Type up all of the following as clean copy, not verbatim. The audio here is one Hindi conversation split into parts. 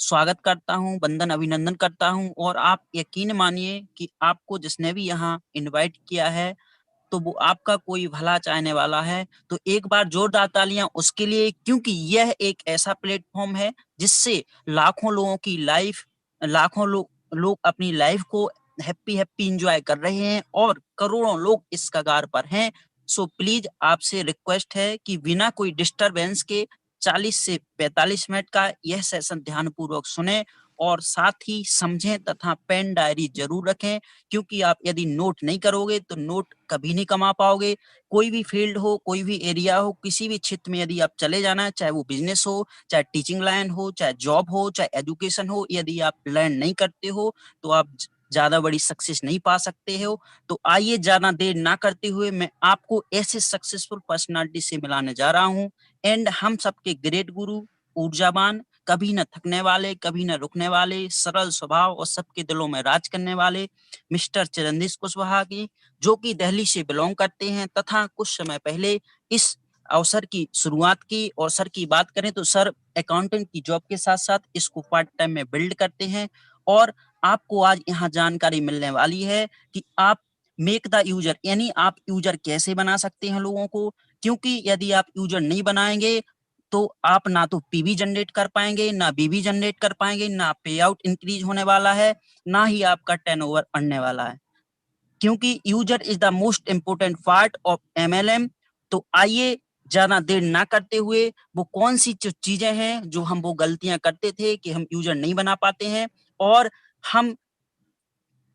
स्वागत करता हूँ, वंदन अभिनंदन करता हूँ और आप यकीन मानिए कि आपको जिसने भी यहाँ इनवाइट किया है, तो वो आपका कोई भला चाहने वाला है। तो एक बार जोरदार तालियाँ उसके लिए, क्योंकि यह एक ऐसा प्लेटफ़ॉर्म है जिससे लाखों लोगों की लाइफ़ लाखों लोग अपनी लाइफ़ को हैप्पी एन्जॉय कर रहे हैं और करोड़ों लोग इस कगार पर हैं। सो प्लीज़ आपसे रिक्वेस्ट है कि बिना कोई डिस्टर्बेंस के 40 से 45 मिनट का यह सेशन ध्यानपूर्वक सुनें और साथ ही समझें तथा पेन डायरी ज़रूर रखें, क्योंकि आप यदि नोट नहीं करोगे तो नोट कभी नहीं कमा पाओगे। कोई भी फील्ड हो, कोई भी एरिया हो, किसी भी क्षेत्र में यदि आप चले जाना है, चाहे वो बिज़नेस हो, चाहे टीचिंग लाइन हो, चाहे जॉब हो, चाहे एजुकेशन हो, यदि आप लर्न नहीं करते हो, तो आप ज़्यादा बड़ी सक्सेस नहीं पा सकते हो। तो आइए ज़्यादा देर ना करते हुए मैं आपको ऐसे सक्सेसफुल पर्सनैलिटी से मिलाने जा रहा हूँ एंड हम सबके ग्रेट गुरु, ऊर्जावान, कभी न थकने वाले, कभी न रुकने वाले, सरल स्वभाव और सबके दिलों में राज करने वाले मिस्टर चिरंजीव कुशवाहा की, जो कि दिल्ली से बिलोंग करते हैं तथा कुछ समय पहले इस अवसर की शुरुआत की। और सर की बात करें तो सर अकाउंटेंट की जॉब के साथ-साथ इसको पार्ट टाइम में बिल्ड करते हैं और आपको आज यहाँ जानकारी मिलने वाली है कि आप मेक द यूजर यानी आप यूजर कैसे बना सकते हैं लोगों को, क्योंकि यदि आप यूजर नहीं बनाएँगे तो आप ना तो पीवी जनरेट कर पाएँगे, ना बीवी जनरेट कर पाएँगे, ना पे आउट इंक्रीज़ होने वाला है, ना ही आपका टर्नओवर बढ़ने वाला है। क्योंकि user is the most important part of MLM. तो आइए ज्यादा देर ना करते हुए वो कौन सी चीजें हैं जो हम वो गलतियां करते थे कि हम यूजर नहीं बना पाते हैं और हम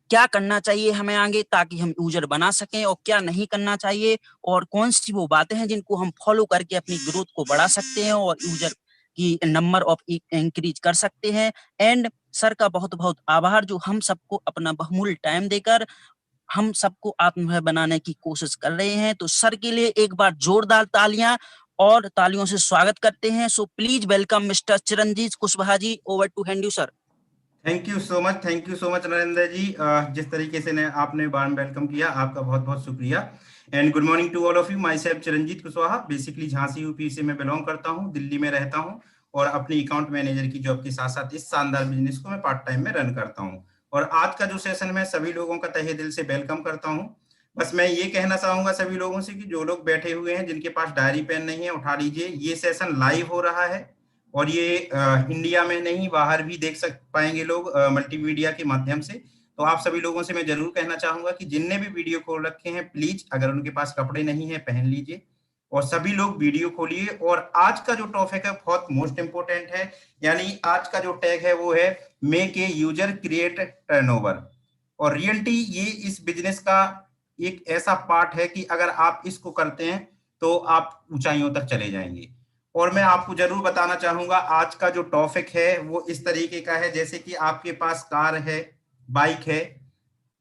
क्या करना चाहिए हमें आगे ताकि हम यूजर बना सकें और क्या नहीं करना चाहिए और कौन सी वो बातें हैं जिनको हम फॉलो करके अपनी ग्रोथ को बढ़ा सकते हैं और यूजर की नंबर ऑफ इंक्रीज कर सकते हैं। एंड सर का बहुत बहुत आभार जो हम सबको अपना बहुमूल्य टाइम देकर हम सबको आत्मनिर्भर बनाने की कोशिश कर रहे हैं। तो सर के लिए एक बार जोरदार तालियां और तालियों से स्वागत करते हैं। So please welcome mister Chiranjeev Kushwaha ji, over to hand you sir. Thank you so much Narendra ji. जिस तरीके से ने आपने वार्म वेलकम किया, आपका बहुत बहुत शुक्रिया। And good morning to all of you. Myself Chiranjit Kushwaha, basically Jhansi UP से मैं बिलोंग करता हूँ, दिल्ली में रहता हूँ और अपनी अकाउंट मैनेजर की जॉब के साथ साथ इस शानदार बिजनेस को मैं पार्ट टाइम में रन करता हूँ। और आज का जो सेशन मैं सभी लोगों का तहे दिल से वेलकम करता हूँ। बस मैं ये कहना चाहूंगा सभी लोगों से कि जो लोग बैठे हुए हैं, जिनके पास डायरी पेन नहीं है, उठा लीजिए। ये सेशन लाइव हो रहा है और ये इंडिया में नहीं, बाहर भी देख पाएंगे लोग मल्टीमीडिया के माध्यम से। तो आप सभी लोगों से मैं जरूर कहना चाहूंगा कि जिनने भी वीडियो खोल रखे हैं, प्लीज अगर उनके पास कपड़े नहीं है पहन लीजिए और सभी लोग वीडियो खोलिए। और आज का जो टॉपिक है बहुत मोस्ट इंपोर्टेंट है, यानी आज का जो टैग है वो है make a user create turnover. और रियलिटी ये इस बिजनेस का एक ऐसा पार्ट है कि अगर आप इसको करते हैं तो आप ऊंचाइयों तक चले जाएंगे। और मैं आपको जरूर बताना चाहूंगा, आज का जो टॉपिक है वो इस तरीके का है, जैसे कि आपके पास कार है, बाइक है,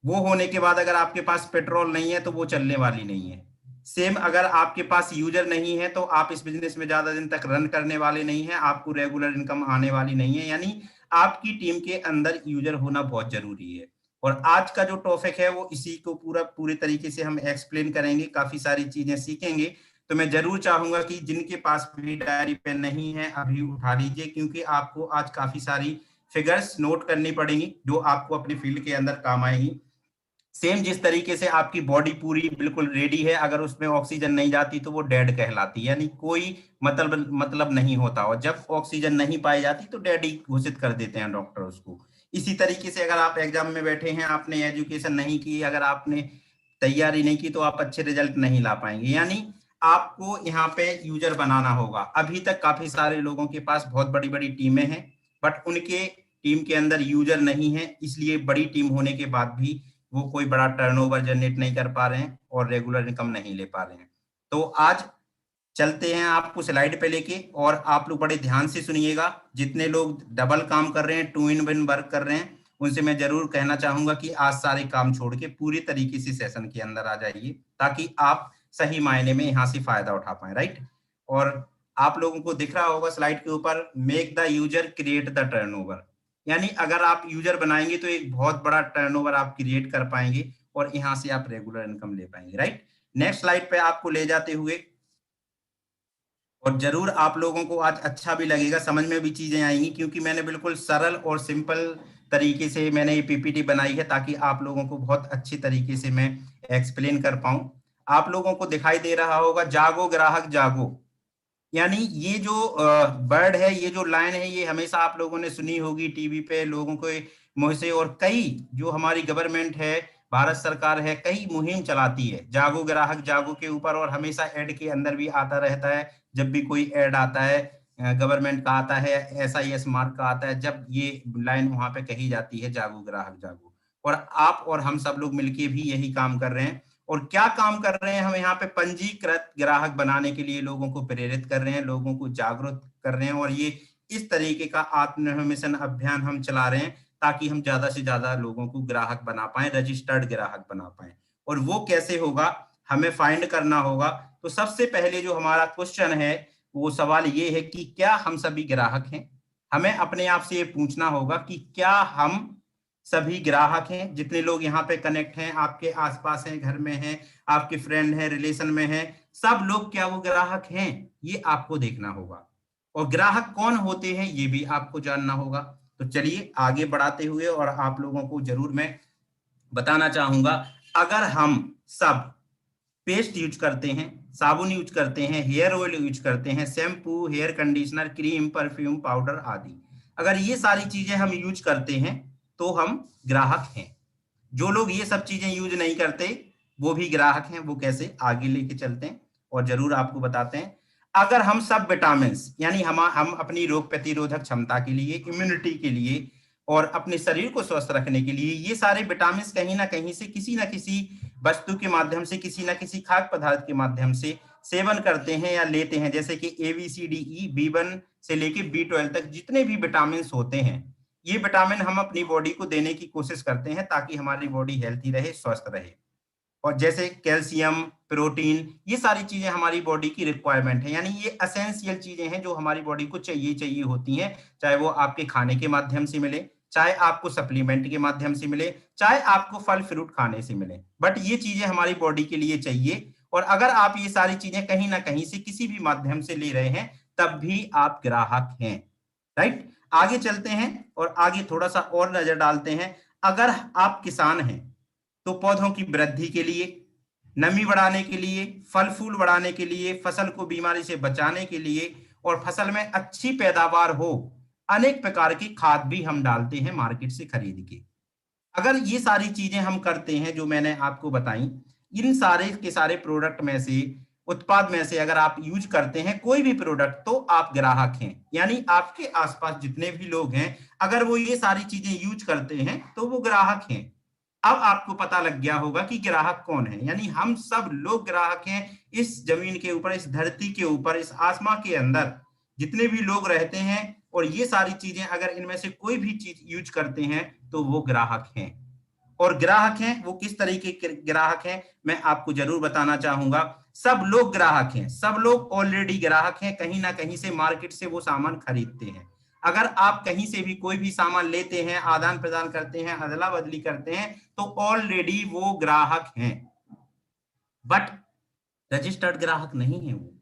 वो होने के बाद अगर आपके पास पेट्रोल नहीं है तो वो चलने वाली नहीं है। सेम अगर आपके पास यूजर नहीं है तो आप इस बिजनेस में ज्यादा दिन तक रन करने वाले नहीं है, आपको रेगुलर इनकम आने वाली नहीं है। यानी आपकी टीम के अंदर यूजर होना बहुत जरूरी है। और आज का जो टॉपिक है वो इसी को पूरे तरीके से हम एक्सप्लेन करेंगे, काफी सारी चीजें सीखेंगे। तो मैं जरूर चाहूंगा कि जिनके पास भी डायरी पेन नहीं है अभी उठा लीजिए, क्योंकि आपको आज काफी सारी फिगर्स नोट करनी पड़ेंगी जो आपको अपनी फील्ड के अंदर काम आएंगी। सेम जिस तरीके से आपकी बॉडी पूरी बिल्कुल रेडी है, अगर उसमें ऑक्सीजन नहीं जाती तो वो डेड कहलाती है, यानी कोई मतलब नहीं होता। और जब ऑक्सीजन नहीं पाई जाती तो डेड ही घोषित कर देते हैं डॉक्टर उसको। इसी तरीके से अगर आप एग्जाम में बैठे हैं, आपने एजुकेशन नहीं की, अगर आपने तैयारी नहीं की तो आप अच्छे रिजल्ट नहीं ला पाएंगे। यानी आपको यहाँ पे यूजर बनाना होगा। अभी तक काफी सारे लोगों के पास बहुत बड़ी बड़ी टीमें हैं, बट उनके टीम के अंदर यूजर नहीं है, इसलिए बड़ी टीम होने के बाद भी वो कोई बड़ा टर्नओवर जनरेट नहीं कर पा रहे हैं और रेगुलर इनकम नहीं ले पा रहे हैं। तो आज चलते हैं आपको स्लाइड पे लेके, और आप लोग बड़े ध्यान से सुनिएगा। जितने लोग डबल काम कर रहे हैं, 2 in 1 वर्क कर रहे हैं, उनसे मैं जरूर कहना चाहूंगा कि आज सारे काम छोड़ के पूरी तरीके से सेशन के अंदर आ जाइए, ताकि आप सही मायने में यहाँ से फायदा उठा पाए। राइट। और आप लोगों को दिख रहा होगा स्लाइड के ऊपर, make the user create the turnover. यानी अगर आप यूजर बनाएंगे तो एक बहुत बड़ा टर्नओवर आप क्रिएट कर पाएंगे और यहाँ से आप रेगुलर इनकम ले पाएंगे। राइट। नेक्स्ट स्लाइड पे आपको ले जाते हुए और जरूर आप लोगों को आज अच्छा भी लगेगा, समझ में भी चीजें आएंगी, क्योंकि मैंने बिल्कुल सरल और सिंपल तरीके से मैंने ये पीपीटी बनाई है ताकि आप लोगों को बहुत अच्छी तरीके से मैं एक्सप्लेन कर पाऊं। आप लोगों को दिखाई दे रहा होगा, जागो ग्राहक जागो। यानी ये जो वर्ड है, ये जो लाइन है, ये हमेशा आप लोगों ने सुनी होगी टीवी पे लोगों के मुंह से, और कई जो हमारी गवर्नमेंट है, भारत सरकार है, कई मुहिम चलाती है जागो ग्राहक जागो के ऊपर, और हमेशा एड के अंदर भी आता रहता है। जब भी कोई एड आता है गवर्नमेंट का आता है, SIS मार्क का आता है, जब ये लाइन वहां पे कही जाती है जागो ग्राहक जागो। और आप और हम सब लोग मिलके भी यही काम कर रहे हैं। और क्या काम कर रहे हैं हम यहाँ पे? पंजीकृत ग्राहक बनाने के लिए लोगों को प्रेरित कर रहे हैं, लोगों को जागरूक कर रहे हैं, और ये इस तरीके का आत्मनिर्भर अभियान हम चला रहे हैं ताकि हम ज्यादा से ज्यादा लोगों को ग्राहक बना पाए, रजिस्टर्ड ग्राहक बना पाए। और वो कैसे होगा, हमें फाइंड करना होगा। तो सबसे पहले जो हमारा क्वेश्चन है, वो सवाल ये है कि क्या हम सभी ग्राहक हैं? हमें अपने आप से ये पूछना होगा कि क्या हम सभी ग्राहक हैं? जितने लोग यहाँ पे कनेक्ट हैं, आपके आसपास हैं, घर में हैं, आपके फ्रेंड हैं, रिलेशन में हैं, सब लोग क्या वो ग्राहक हैं? ये आपको देखना होगा। और ग्राहक कौन होते हैं ये भी आपको जानना होगा। तो चलिए आगे बढ़ाते हुए, और आप लोगों को जरूर मैं बताना चाहूंगा, अगर हम सब पेस्ट यूज करते हैं, साबुन यूज करते हैं, हेयर ऑयल यूज करते हैं, shampoo, hair conditioner, cream, perfume, powder आदि, अगर ये सारी चीजें हम यूज करते हैं तो हम ग्राहक हैं। जो लोग ये सब चीजें यूज नहीं करते वो भी ग्राहक हैं। वो कैसे, आगे लेके चलते हैं और जरूर आपको बताते हैं। अगर हम सब विटामिन, यानी हम अपनी रोग प्रतिरोधक क्षमता के लिए, इम्यूनिटी के लिए, और अपने शरीर को स्वस्थ रखने के लिए ये सारे विटामिन कहीं ना कहीं से, किसी ना किसी वस्तु के माध्यम से, किसी ना किसी खाद्य पदार्थ के माध्यम से सेवन करते हैं या लेते हैं। जैसे कि ABCDE, B1 से लेके B12 तक जितने भी विटामिन होते हैं, ये विटामिन हम अपनी बॉडी को देने की कोशिश करते हैं ताकि हमारी बॉडी हेल्थी रहे, स्वस्थ रहे। और जैसे कैल्शियम, प्रोटीन, ये सारी चीजें हमारी बॉडी की रिक्वायरमेंट है, यानी ये एसेंशियल चीजें हैं जो हमारी बॉडी को चाहिए होती हैं। चाहे वो आपके खाने के माध्यम से मिले, चाहे आपको सप्लीमेंट के माध्यम से मिले, चाहे आपको फल फ्रूट खाने से मिले, बट ये चीजें हमारी बॉडी के लिए चाहिए। और अगर आप ये सारी चीजें कहीं ना कहीं से, किसी भी माध्यम से ले रहे हैं, तब भी आप ग्राहक हैं। राइट, आगे चलते हैं और आगे थोड़ा सा और नजर डालते हैं। अगर आप किसान हैं तो पौधों की वृद्धि के लिए, नमी बढ़ाने के लिए, फल फूल बढ़ाने के लिए, फसल को बीमारी से बचाने के लिए, और फसल में अच्छी पैदावार हो, अनेक प्रकार की खाद भी हम डालते हैं मार्केट से खरीद के। अगर ये सारी चीजें हम करते हैं जो मैंने आपको बताई, इन सारे के सारे प्रोडक्ट में से, उत्पाद में से अगर आप यूज करते हैं कोई भी प्रोडक्ट, तो आप ग्राहक हैं। यानी आपके आसपास जितने भी लोग हैं, अगर वो ये सारी चीजें यूज करते हैं तो वो ग्राहक हैं। अब आपको पता लग गया होगा कि ग्राहक कौन है। यानी हम सब लोग ग्राहक हैं। इस जमीन के ऊपर, इस धरती के ऊपर, इस आसमां के अंदर जितने भी लोग रहते हैं, और ये सारी चीजें अगर इनमें से कोई भी चीज यूज करते हैं तो वो ग्राहक हैं। और ग्राहक हैं वो किस तरीके के ग्राहक हैं, मैं आपको जरूर बताना चाहूंगा। सब लोग ग्राहक हैं, सब लोग ऑलरेडी ग्राहक हैं, कहीं ना कहीं से मार्केट से वो सामान खरीदते हैं। अगर आप कहीं से भी कोई भी सामान लेते हैं, आदान प्रदान करते हैं, अदला बदली करते हैं, तो ऑलरेडी वो ग्राहक हैं। बट रजिस्टर्ड ग्राहक नहीं है वो।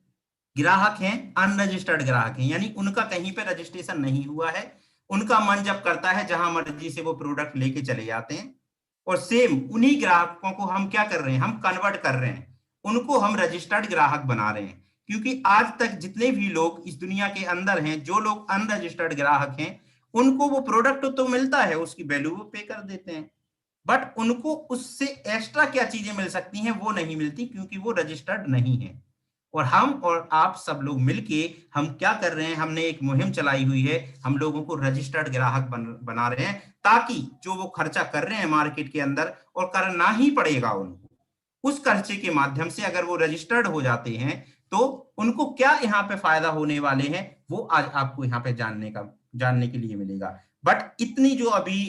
ग्राहक हैं, अनरजिस्टर्ड ग्राहक हैं, यानी उनका कहीं पे रजिस्ट्रेशन नहीं हुआ है। उनका मन जब करता है, जहां मर्जी से वो प्रोडक्ट लेके चले जाते हैं। और सेम उन्हीं ग्राहकों को हम क्या कर रहे हैं, हम कन्वर्ट कर रहे हैं, उनको हम रजिस्टर्ड ग्राहक बना रहे हैं। क्योंकि आज तक जितने भी लोग इस दुनिया के अंदर हैं, जो लोग अनरजिस्टर्ड ग्राहक हैं, उनको वो प्रोडक्ट तो मिलता है, उसकी वैल्यू वो पे कर देते हैं, बट उनको उससे एक्स्ट्रा क्या चीजें मिल सकती हैं वो नहीं मिलती, क्योंकि वो रजिस्टर्ड नहीं है। और हम और आप सब लोग मिलके हम क्या कर रहे हैं, हमने एक मुहिम चलाई हुई है, हम लोगों को रजिस्टर्ड ग्राहक बना रहे हैं, ताकि जो वो खर्चा कर रहे हैं मार्केट के अंदर, और करना ही पड़ेगा उनको, उस खर्चे के माध्यम से अगर वो रजिस्टर्ड हो जाते हैं तो उनको क्या यहाँ पे फायदा होने वाले हैं, वो आज आपको यहाँ पे जानने के लिए मिलेगा। बट इतनी जो अभी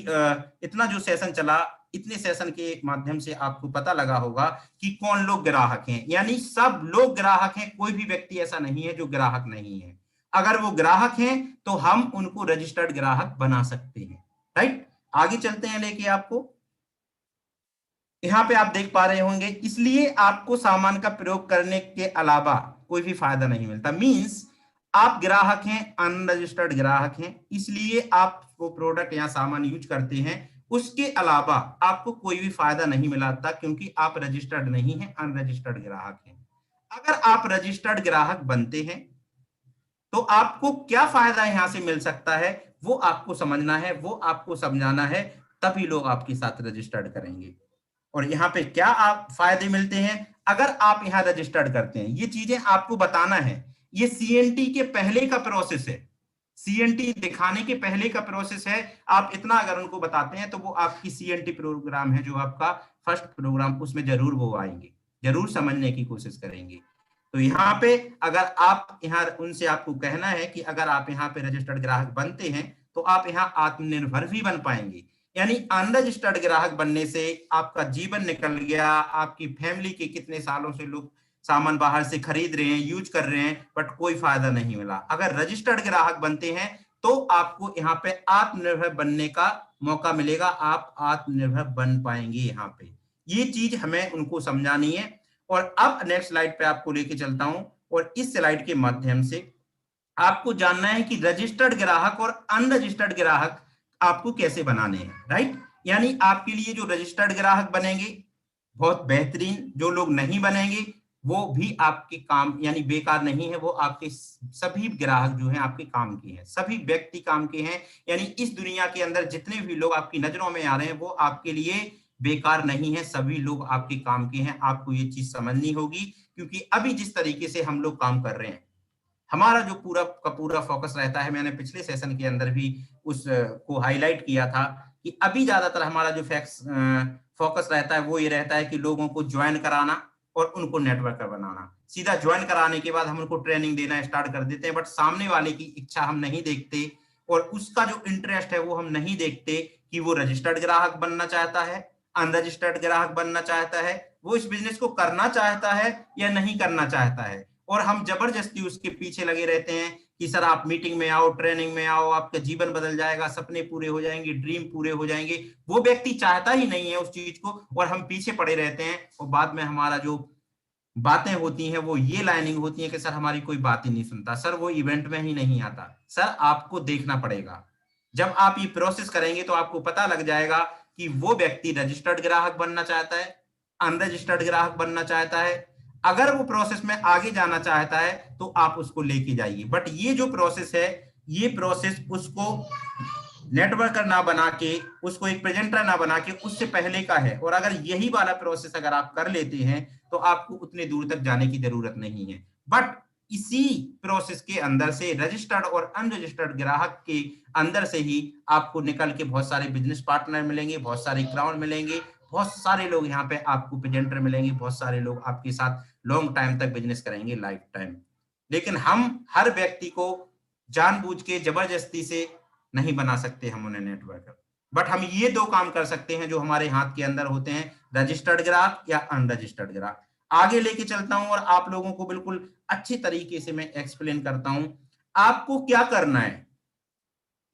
इतना जो सेशन चला, इतने सेशन के माध्यम से आपको पता लगा होगा कि कौन लोग ग्राहक हैं। यानी सब लोग ग्राहक हैं, कोई भी व्यक्ति ऐसा नहीं है जो ग्राहक नहीं है। अगर वो ग्राहक हैं तो हम उनको रजिस्टर्ड ग्राहक बना सकते हैं। राइट, आगे चलते हैं लेके आपको। यहाँ पे आप देख पा रहे होंगे, इसलिए आपको सामान का प्रयोग करने के अलावा कोई भी फायदा नहीं मिलता। मींस आप ग्राहक हैं, अनरजिस्टर्ड ग्राहक हैं, इसलिए आप वो प्रोडक्ट या सामान यूज करते हैं, उसके अलावा आपको कोई भी फायदा नहीं मिलता क्योंकि आप रजिस्टर्ड नहीं हैं, अनरजिस्टर्ड ग्राहक हैं। अगर आप रजिस्टर्ड ग्राहक बनते हैं तो आपको क्या फायदा यहां से मिल सकता है वो आपको समझना है, वो आपको समझाना है, तभी लोग आपके साथ रजिस्टर्ड करेंगे। और यहाँ पे क्या आप फायदे मिलते हैं अगर आप यहाँ रजिस्टर्ड करते हैं, ये चीजें आपको बताना है। ये सीएनटी के पहले का प्रोसेस है, सीएनटी दिखाने के पहले का प्रोसेस है। आप इतना अगर उनको बताते हैं तो वो आपकी सीएनटी प्रोग्राम है जो आपका फर्स्ट प्रोग्राम, उसमें जरूर वो आएंगे, जरूर समझने की कोशिश करेंगे। तो यहाँ पे अगर आप यहाँ उनसे आपको कहना है कि अगर आप यहाँ पे रजिस्टर्ड ग्राहक बनते हैं तो आप यहाँ आत्मनिर्भर भी बन पाएंगे। यानी अनरजिस्टर्ड ग्राहक बनने से आपका जीवन निकल गया, आपकी फैमिली के कितने सालों से लोग सामान बाहर से खरीद रहे हैं, यूज कर रहे हैं, बट कोई फायदा नहीं मिला। अगर रजिस्टर्ड ग्राहक बनते हैं तो आपको यहाँ पे आत्मनिर्भर बनने का मौका मिलेगा, आप आत्मनिर्भर बन पाएंगे। यहाँ पे ये चीज हमें उनको समझानी है। और अब नेक्स्ट स्लाइड पे आपको लेके चलता हूं और इस स्लाइड के माध्यम से आपको जानना है कि रजिस्टर्ड ग्राहक और अनरजिस्टर्ड ग्राहक आपको कैसे बनाने हैं, राइट। यानी आपके लिए जो रजिस्टर्ड ग्राहक बनेंगे बहुत बेहतरीन, जो लोग नहीं बनेंगे वो भी आपके काम यानी बेकार नहीं है, वो आपके सभी ग्राहक जो हैं आपके काम के हैं, सभी व्यक्ति काम के हैं। यानी इस दुनिया के अंदर जितने भी लोग आपकी नजरों में आ रहे हैं वो आपके लिए बेकार नहीं है, सभी लोग आपके काम के हैं। आपको ये चीज समझनी होगी क्योंकि अभी जिस तरीके से हम लोग काम कर रहे हैं, हमारा जो पूरा का पूरा फोकस रहता है, मैंने पिछले सेशन के अंदर भी उस को हाईलाइट किया था कि अभी ज्यादातर हमारा जो फोकस रहता है वो ये रहता है कि लोगों को ज्वाइन कराना और उनको नेटवर्कर बनाना। सीधा ज्वाइन कराने के बाद हम उनको ट्रेनिंग देना स्टार्ट कर देते हैं, बट सामने वाले की इच्छा हम नहीं देखते और उसका जो इंटरेस्ट है वो हम नहीं देखते कि वो रजिस्टर्ड ग्राहक बनना चाहता है, अनरजिस्टर्ड ग्राहक बनना चाहता है, वो इस बिजनेस को करना चाहता है या नहीं करना चाहता है। और हम जबरदस्ती उसके पीछे लगे रहते हैं कि सर आप मीटिंग में आओ, ट्रेनिंग में आओ, आपका जीवन बदल जाएगा, सपने पूरे हो जाएंगे, ड्रीम पूरे हो जाएंगे। वो व्यक्ति चाहता ही नहीं है उस चीज को और हम पीछे पड़े रहते हैं और बाद में हमारा जो बातें होती हैं वो ये लाइनिंग होती है कि सर हमारी कोई बात ही नहीं सुनता, सर वो इवेंट में ही नहीं आता। सर आपको देखना पड़ेगा, जब आप ये प्रोसेस करेंगे तो आपको पता लग जाएगा कि वो व्यक्ति रजिस्टर्ड ग्राहक बनना चाहता है, अनरजिस्टर्ड ग्राहक बनना चाहता है। अगर वो प्रोसेस में आगे जाना चाहता है तो आप उसको लेके जाइए, बट ये जो प्रोसेस है ये प्रोसेस उसको नेटवर्कर ना बना के, उसको एक प्रेजेंटर ना बना के, उससे पहले का है। और अगर यही वाला प्रोसेस अगर आप कर लेते हैं तो आपको उतने दूर तक जाने की जरूरत नहीं है। बट इसी प्रोसेस के अंदर से रजिस्टर्ड और अनरजिस्टर्ड ग्राहक के अंदर से ही आपको निकल के बहुत सारे बिजनेस पार्टनर मिलेंगे, बहुत सारे क्राउड मिलेंगे, बहुत सारे लोग यहाँ पे आपको प्रेजेंटर मिलेंगे, बहुत सारे लोग आपके साथ लॉन्ग टाइम तक बिजनेस करेंगे, लाइफ टाइम। लेकिन हम हर व्यक्ति को जानबूझ के जबरदस्ती से नहीं बना सकते हम उन्हें नेटवर्कर, बट हम ये दो काम कर सकते हैं जो हमारे हाथ के अंदर होते हैं, रजिस्टर्ड ग्राहक या अनरजिस्टर्ड ग्राहक। आगे लेके चलता हूं और आप लोगों को बिल्कुल अच्छी तरीके से मैं एक्सप्लेन करता हूं आपको क्या करना है।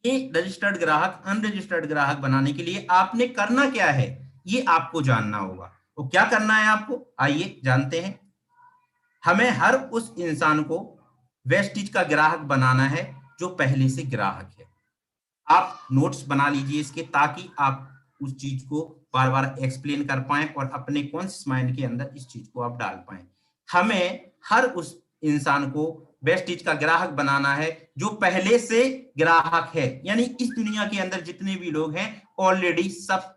ये रजिस्टर्ड ग्राहक अनरजिस्टर्ड ग्राहक बनाने के लिए आपने करना क्या है ये आपको जानना होगा। तो क्या करना है आपको, आइए जानते हैं। हमें हर उस इंसान को वेस्टिज का ग्राहक बनाना है जो पहले से ग्राहक है। आप नोट्स बना लीजिए इसके, ताकि आप उस चीज को बार बार एक्सप्लेन कर पाएं और अपने कॉन्शियस माइंड के अंदर इस चीज को आप डाल पाएं। हमें हर उस इंसान को वेस्टिज का ग्राहक बनाना है जो पहले से ग्राहक है। यानी इस दुनिया के अंदर जितने भी लोग हैं ऑलरेडी सब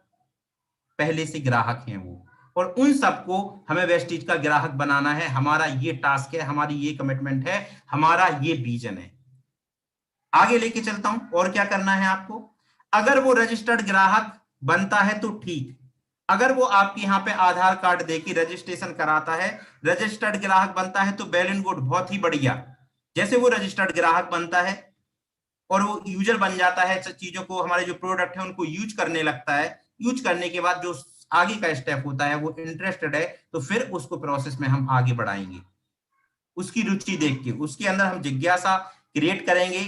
पहले से ग्राहक हैं वो, और उन सबको हमें वेस्टिज का ग्राहक बनाना है। हमारा ये टास्क है, हमारी ये कमिटमेंट है, हमारा ये विजन है। आगे लेके चलता हूं और क्या करना है आपको। अगर वो रजिस्टर्ड ग्राहक बनता है तो ठीक, अगर वो आपके यहाँ पे आधार कार्ड देके रजिस्ट्रेशन कराता है, रजिस्टर्ड ग्राहक बनता है तो वेल एंड गुड, बहुत ही बढ़िया। जैसे वो रजिस्टर्ड ग्राहक बनता है और वो यूजर बन जाता है, चीजों को, हमारे जो प्रोडक्ट है उनको यूज करने लगता है, यूज करने के बाद जो आगे का स्टेप होता है वो इंटरेस्टेड है तो फिर उसको प्रोसेस में हम आगे बढ़ाएंगे। उसकी रुचि देख के उसके अंदर हम जिज्ञासा क्रिएट करेंगे,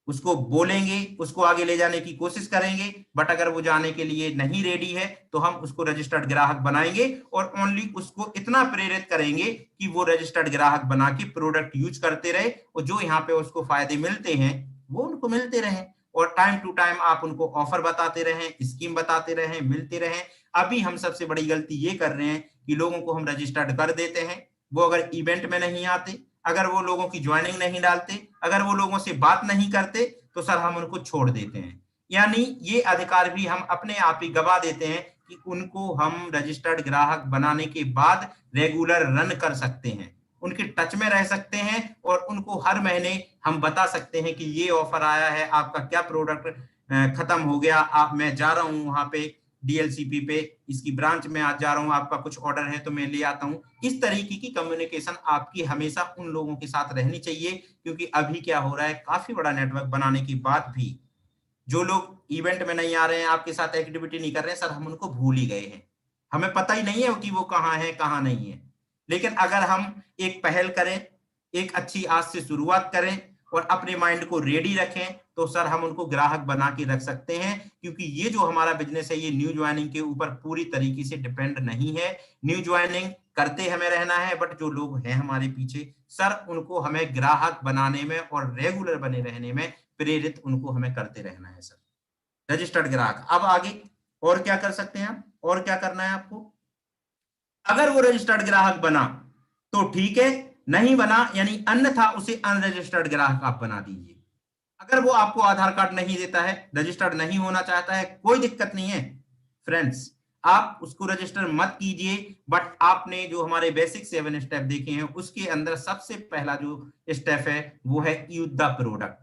उसको बोलेंगे, उसको आगे ले जाने की कोशिश करेंगे, बट अगर वो जाने के लिए नहीं रेडी है तो हम उसको रजिस्टर्ड ग्राहक बनाएंगे और ओनली उसको इतना प्रेरित करेंगे कि वो रजिस्टर्ड ग्राहक बना के प्रोडक्ट यूज करते रहे और जो यहाँ पे उसको फायदे मिलते हैं वो उनको मिलते रहे और टाइम टू टाइम आप उनको ऑफर बताते रहें, स्कीम बताते रहें, मिलते रहें। अभी हम सबसे बड़ी गलती ये कर रहे हैं कि लोगों को हम रजिस्टर्ड कर देते हैं, वो अगर इवेंट में नहीं आते, अगर वो लोगों की ज्वाइनिंग नहीं डालते, अगर वो लोगों से बात नहीं करते तो सर हम उनको छोड़ देते हैं। यानी ये अधिकार भी हम अपने आप ही गवा देते हैं कि उनको हम रजिस्टर्ड ग्राहक बनाने के बाद रेगुलर रन कर सकते हैं, उनके टच में रह सकते हैं और उनको हर महीने हम बता सकते हैं कि ये ऑफर आया है, आपका क्या प्रोडक्ट खत्म हो गया, आप मैं जा रहा हूं वहां पे डीएलसीपी पे, इसकी ब्रांच में आज जा रहा हूं, आपका कुछ ऑर्डर है तो मैं ले आता हूं। इस तरीके की कम्युनिकेशन आपकी हमेशा उन लोगों के साथ रहनी चाहिए, क्योंकि अभी क्या हो रहा है, काफी बड़ा नेटवर्क बनाने के बाद भी जो लोग इवेंट में नहीं आ रहे हैं, आपके साथ एक्टिविटी नहीं कर रहे हैं, सर हम उनको भूल ही गए हैं, हमें पता ही नहीं है कि वो कहाँ है कहाँ नहीं है। लेकिन अगर हम एक पहल करें, एक अच्छी आज से शुरुआत करें और अपने माइंड को रेडी रखें तो सर हम उनको ग्राहक बना के रख सकते हैं, क्योंकि ये जो हमारा बिजनेस है ये न्यू ज्वाइनिंग के ऊपर पूरी तरीके से डिपेंड नहीं है। न्यू ज्वाइनिंग करते हमें रहना है, बट जो लोग हैं हमारे पीछे सर उनको हमें ग्राहक बनाने में और रेगुलर बने रहने में प्रेरित उनको हमें करते रहना है सर। रजिस्टर्ड ग्राहक, अब आगे और क्या कर सकते हैं आप, और क्या करना है आपको? अगर वो रजिस्टर्ड ग्राहक बना तो ठीक है, नहीं बना यानी अन्यथा उसे अनरजिस्टर्ड ग्राहक आप बना दीजिए। अगर वो आपको आधार कार्ड नहीं देता है, रजिस्टर्ड नहीं होना चाहता है, कोई दिक्कत नहीं है फ्रेंड्स, आप उसको रजिस्टर मत कीजिए। बट आपने जो हमारे बेसिक 7 स्टेप देखे हैं उसके अंदर सबसे पहला जो स्टेप है वो है use the product.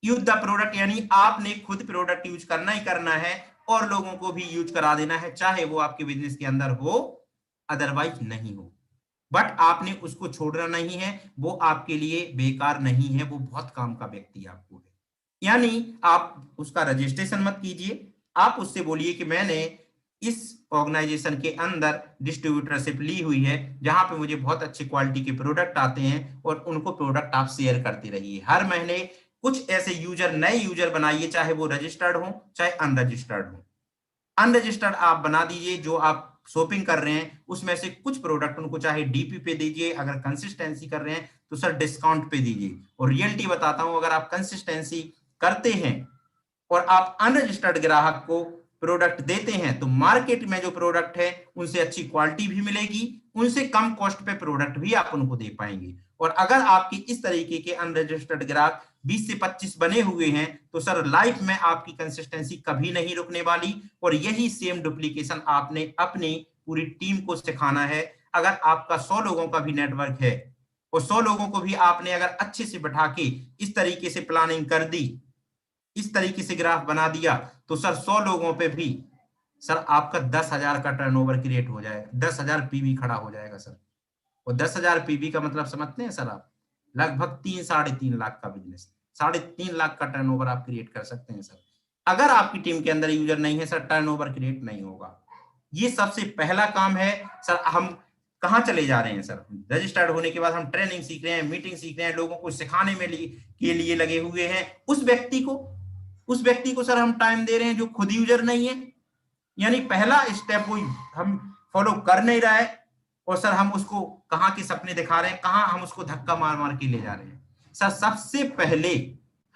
Use the product यानी आपने खुद प्रोडक्ट यूज करना ही करना है और लोगों को भी यूज करा देना है, चाहे वो आपके बिजनेस के अंदर हो अदरवाइज नहीं हो। बट आपने उसको छोड़ना नहीं है, वो आपके लिए बेकार नहीं है, वो बहुत काम का व्यक्ति आपको है। यानी आप उसका रजिस्ट्रेशन मत कीजिए, आप उससे बोलिए कि मैंने इस ऑर्गेनाइजेशन के अंदर डिस्ट्रीब्यूटरशिप ली हुई है जहां पे मुझे बहुत अच्छी क्वालिटी के प्रोडक्ट आते हैं और उनको प्रोडक्ट आप शेयर करते रहिए। हर महीने कुछ ऐसे यूजर, नए यूजर बनाइए, चाहे वो रजिस्टर्ड हो चाहे अनरजिस्टर्ड हो। अनरजिस्टर्ड आप बना दीजिए, जो आप शॉपिंग कर रहे हैं उसमें से कुछ प्रोडक्ट उनको चाहे डीपी पे दीजिए, अगर कंसिस्टेंसी कर रहे हैं तो सर डिस्काउंट पे दीजिए। और रियलिटी बताता हूं, अगर आप कंसिस्टेंसी करते हैं और आप अनरजिस्टर्ड ग्राहक को प्रोडक्ट देते हैं तो मार्केट में जो प्रोडक्ट है उनसे अच्छी क्वालिटी भी मिलेगी, उनसे कम कॉस्ट पे प्रोडक्ट भी आप उनको दे पाएंगे। और अगर आपकी इस तरीके के अनरजिस्टर्ड ग्राहक 20 से 25 बने हुए हैं तो सर लाइफ में आपकी कंसिस्टेंसी कभी नहीं रुकने वाली। और यही सेम डुप्लीकेशन आपने अपनी पूरी टीम को सिखाना है। अगर आपका 100 लोगों का भी नेटवर्क है और 100 लोगों को भी आपने अगर अच्छे से बैठा के इस तरीके से प्लानिंग कर दी, इस तरीके से ग्राफ बना दिया, तो सर 100 लोगों पे भी सर आपका 10,000 का टर्नओवर क्रिएट हो जाएगा, 10,000 पीवी खड़ा हो जाएगा सर। और 10,000 पीवी का मतलब समझते हैं सर आप, लगभग 3-3.5 लाख का बिजनेस, 3.5 लाख का टर्नओवर आप क्रिएट कर सकते हैं सर। अगर आपकी टीम के अंदर यूजर नहीं है सर, टर्नओवर क्रिएट नहीं होगा। ये सबसे पहला काम है सर। हम कहाँ चले जा रहे हैं सर? रजिस्टर्ड होने के बाद हम ट्रेनिंग सीख रहे हैं, मीटिंग सीख रहे हैं, लोगों को सिखाने में के लिए लगे हुए हैं। उस व्यक्ति को सर हम टाइम दे रहे हैं जो खुद यूजर नहीं है, यानी पहला स्टेप वो हम फॉलो कर नहीं रहा है और सर हम उसको कहाँ के सपने दिखा रहे हैं, कहाँ हम उसको धक्का मार मार के ले जा रहे हैं। सर सबसे पहले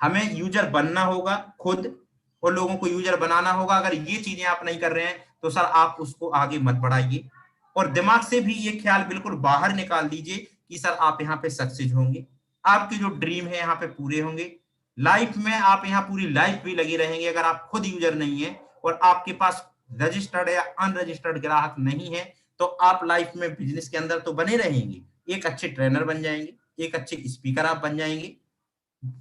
हमें यूजर बनना होगा खुद और लोगों को यूजर बनाना होगा। अगर ये चीजें आप नहीं कर रहे हैं तो सर आप उसको आगे मत बढ़ाइए और दिमाग से भी ये ख्याल बिल्कुल बाहर निकाल दीजिए कि सर आप यहाँ पे सक्सेस होंगे, आपके जो ड्रीम है यहाँ पे पूरे होंगे। लाइफ में आप यहाँ पूरी लाइफ भी लगे रहेंगे। अगर आप खुद यूजर नहीं है और आपके पास रजिस्टर्ड या अनरजिस्टर्ड ग्राहक नहीं है तो आप लाइफ में बिजनेस के अंदर तो बने रहेंगे, एक अच्छे ट्रेनर बन जाएंगे, एक अच्छे स्पीकर आप बन जाएंगे,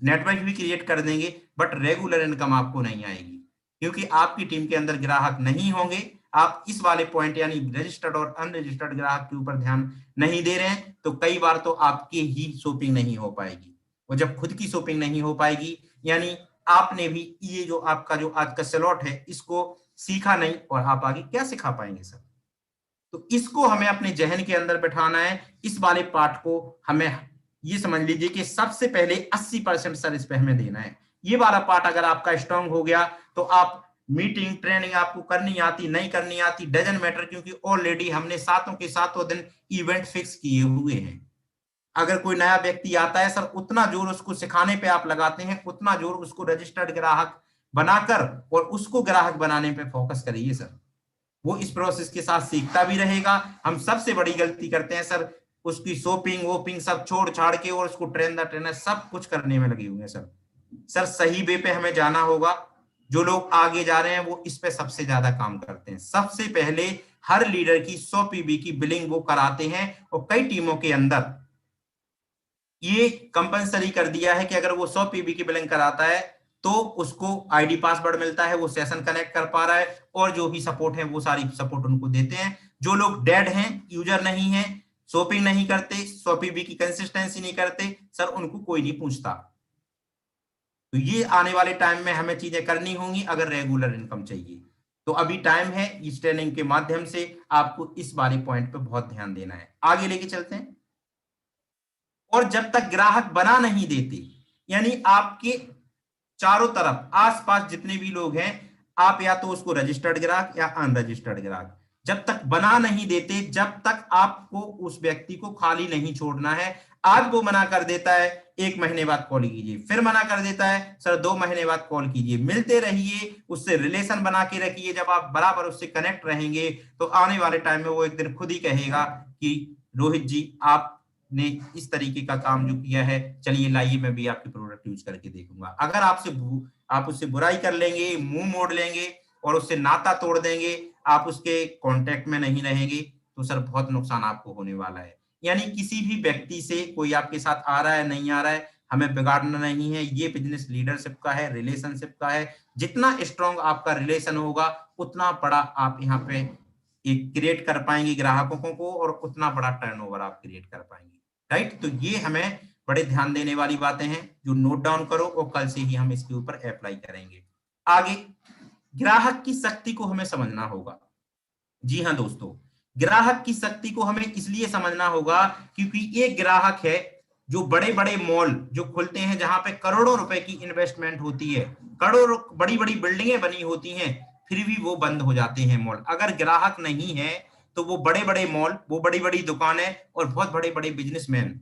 नेटवर्क भी क्रिएट कर देंगे, बट रेगुलर इनकम आपको नहीं आएगी क्योंकि आपकी टीम के अंदर ग्राहक नहीं होंगे। आप इस वाले पॉइंट यानी रजिस्टर्ड और अनरजिस्टर्ड ग्राहक के ऊपर ध्यान नहीं दे रहे हैं तो कई बार तो आपकी ही शॉपिंग नहीं हो पाएगी। और जब खुद की शॉपिंग नहीं हो पाएगी यानी आपने भी ये जो आपका जो आज का स्लॉट है इसको सीखा नहीं और आप आगे क्या सिखा पाएंगे सर। तो इसको हमें अपने जहन के अंदर बैठाना है, इस वाले पार्ट को हमें ये समझ लीजिए कि सबसे पहले 80% सर इस पे हमें देना है। ये वाला पार्ट अगर आपका स्ट्रांग हो गया तो आप मीटिंग ट्रेनिंग आपको करनी आती नहीं करनी आती डजंट मैटर, क्योंकि ऑलरेडी हमने सातों के सातों दिन इवेंट फिक्स किए हुए हैं। अगर कोई नया व्यक्ति आता है सर, उतना जोर उसको सिखाने पे आप लगाते हैं, उतना जोर उसको रजिस्टर्ड ग्राहक बनाकर और उसको ग्राहक बनाने पे फोकस करिए सर। वो इस प्रोसेस के साथ सीखता भी रहेगा। हम सबसे बड़ी गलती करते हैं सर, उसकी शॉपिंग वोपिंग सब छोड़ छाड़ के और उसको ट्रेनर सब कुछ करने में लगे हुए हैं सर। सर सही वे पे हमें जाना होगा। जो लोग आगे जा रहे हैं वो इस पे सबसे ज्यादा काम करते हैं। सबसे पहले हर लीडर की 100 पीबी की बिलिंग वो कराते हैं, और कई टीमों के अंदर ये कंपलसरी कर दिया है कि अगर वो 100 पीबी की बिलिंग कराता है तो उसको आईडी पासवर्ड मिलता है, वो सेशन कनेक्ट कर पा रहा है, और जो भी सपोर्ट है वो सारी सपोर्ट उनको देते हैं। जो लोग डेड हैं, यूजर नहीं है, शॉपिंग नहीं करते, 100 पीबी की कंसिस्टेंसी नहीं करते सर, उनको कोई नहीं पूछता। तो ये आने वाले टाइम में हमें चीजें करनी होंगी अगर रेगुलर इनकम चाहिए। तो अभी टाइम है, इस ट्रेनिंग के माध्यम से आपको इस वाले पॉइंट पे बहुत ध्यान देना है। आगे लेके चलते हैं। और जब तक ग्राहक बना नहीं देते, यानी आपके चारों तरफ आसपास जितने भी लोग हैं, आप या तो उसको रजिस्टर्ड ग्राहक या अनरजिस्टर्ड ग्राहक जब तक बना नहीं देते, जब तक आपको उस व्यक्ति को खाली नहीं छोड़ना है। आज वो मना कर देता है, 1 महीने बाद कॉल कीजिए, फिर मना कर देता है सर 2 महीने बाद कॉल कीजिए, मिलते रहिए, उससे रिलेशन बना के रखिए। जब आप बराबर उससे कनेक्ट रहेंगे तो आने वाले टाइम में वो एक दिन खुद ही कहेगा कि रोहित जी आप ने इस तरीके का काम जो किया है, चलिए लाइए मैं भी आपके प्रोडक्ट यूज करके देखूंगा। अगर आप उससे बुराई कर लेंगे, मुंह मोड़ लेंगे और उससे नाता तोड़ देंगे, आप उसके कांटेक्ट में नहीं रहेंगे, तो सर बहुत नुकसान आपको होने वाला है। यानी किसी भी व्यक्ति से कोई आपके साथ आ रहा है नहीं आ रहा है, हमें बिगाड़ना नहीं है। ये बिजनेस लीडरशिप का है, रिलेशनशिप का है। जितना स्ट्रांग आपका रिलेशन होगा उतना बड़ा आप यहाँ पे एक क्रिएट कर पाएंगे ग्राहकों को, और उतना बड़ा टर्नओवर आप क्रिएट कर पाएंगे। राइट, तो ये हमें बड़े ध्यान देने वाली बातें हैं जो नोट डाउन करो, और कल से ही हम इसके ऊपर अप्लाई करेंगे। आगे ग्राहक की शक्ति को हमें समझना होगा। जी हाँ दोस्तों, ग्राहक की शक्ति को हमें इसलिए समझना होगा क्योंकि एक ग्राहक है जो बड़े बड़े मॉल जो खुलते हैं, जहां पे करोड़ों रुपए की इन्वेस्टमेंट होती है, करोड़ों बड़ी बड़ी बिल्डिंगें बनी होती हैं, फिर भी वो बंद हो जाते हैं मॉल। अगर ग्राहक नहीं है तो वो बड़े बड़े मॉल, वो बड़ी बड़ी दुकानें और बहुत बड़े बड़े बिजनेसमैन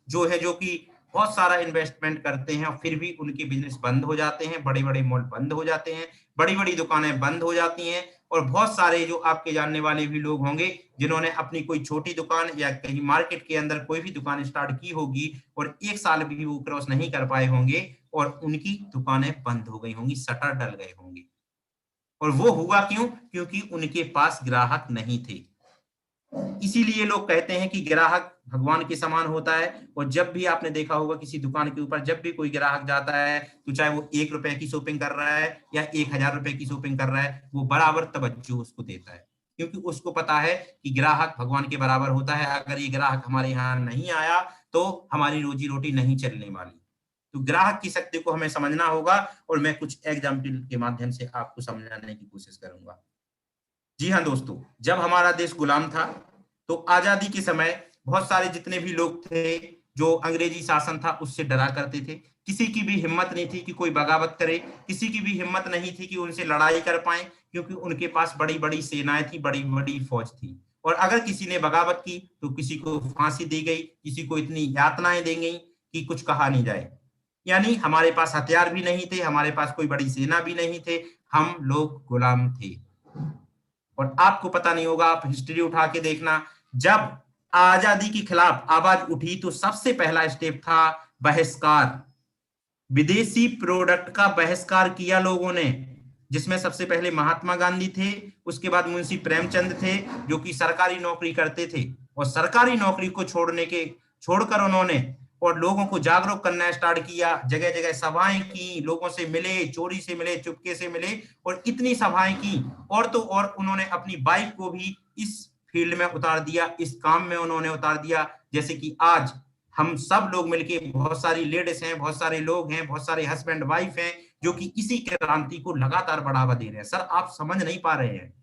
जो है, जो कि बहुत सारा इन्वेस्टमेंट करते हैं, और फिर भी उनके बिजनेस बंद हो जाते हैं, बड़े बड़े मॉल बंद हो जाते हैं, बड़ी बड़ी दुकानें बंद हो जाती हैं। और बहुत सारे जो आपके जानने वाले भी लोग होंगे जिन्होंने अपनी कोई छोटी दुकान या कहीं मार्केट के अंदर कोई भी दुकान स्टार्ट की होगी और 1 साल भी वो क्रॉस नहीं कर पाए होंगे, और उनकी दुकानें बंद हो गई होंगी, शटर डल गए होंगे। और वो हुआ क्यों? क्योंकि उनके पास ग्राहक नहीं थे। इसीलिए लोग कहते हैं कि ग्राहक भगवान के समान होता है। और जब भी आपने देखा होगा किसी दुकान के ऊपर जब भी कोई ग्राहक जाता है, तो चाहे वो 1 रुपए की शॉपिंग कर रहा है या 1000 रुपए की शॉपिंग कर रहा है, वो बराबर तवज्जो उसको देता है, क्योंकि उसको पता है कि ग्राहक भगवान के बराबर होता है। अगर ये ग्राहक हमारे यहाँ नहीं आया तो हमारी रोजी रोटी नहीं चलने वाली। तो ग्राहक की शक्ति को हमें समझना होगा, और मैं कुछ एग्जाम्पल के माध्यम से आपको समझाने की कोशिश करूंगा। जी हाँ दोस्तों, जब हमारा देश गुलाम था तो आजादी के समय बहुत सारे जितने भी लोग थे जो अंग्रेजी शासन था उससे डरा करते थे। किसी की भी हिम्मत नहीं थी कि कोई बगावत करे, किसी की भी हिम्मत नहीं थी कि उनसे लड़ाई कर पाए, क्योंकि उनके पास बड़ी बड़ी सेनाएं थी, बड़ी बड़ी फौज थी। और अगर किसी ने बगावत की तो किसी को फांसी दी गई, किसी को इतनी यातनाएं दी गई कि कुछ कहा नहीं जाए। यानी हमारे पास हथियार भी नहीं थे, हमारे पास कोई बड़ी सेना भी नहीं थे, हम लोग गुलाम थे। और आपको पता नहीं होगा, आप हिस्ट्री उठा के देखना, जब आजादी के खिलाफ आवाज उठी तो सबसे पहला स्टेप था बहिष्कार। विदेशी प्रोडक्ट का बहिष्कार किया लोगों ने, जिसमें सबसे पहले महात्मा गांधी थे, उसके बाद मुंशी प्रेमचंद थे जो कि सरकारी नौकरी करते थे, और सरकारी नौकरी को छोड़कर उन्होंने और लोगों को जागरूक करना स्टार्ट किया। जगह जगह सभाएं की, लोगों से मिले, चोरी से मिले, चुपके से मिले, और इतनी सभाएं की। और तो और उन्होंने अपनी वाइफ को भी इस फील्ड में उतार दिया, इस काम में उन्होंने उतार दिया। जैसे कि आज हम सब लोग मिलके, बहुत सारी लेडीज हैं, बहुत सारे लोग हैं, बहुत सारे हस्बैंड वाइफ हैं जो कि इसी क्रांति को लगातार बढ़ावा दे रहे हैं। सर आप समझ नहीं पा रहे हैं,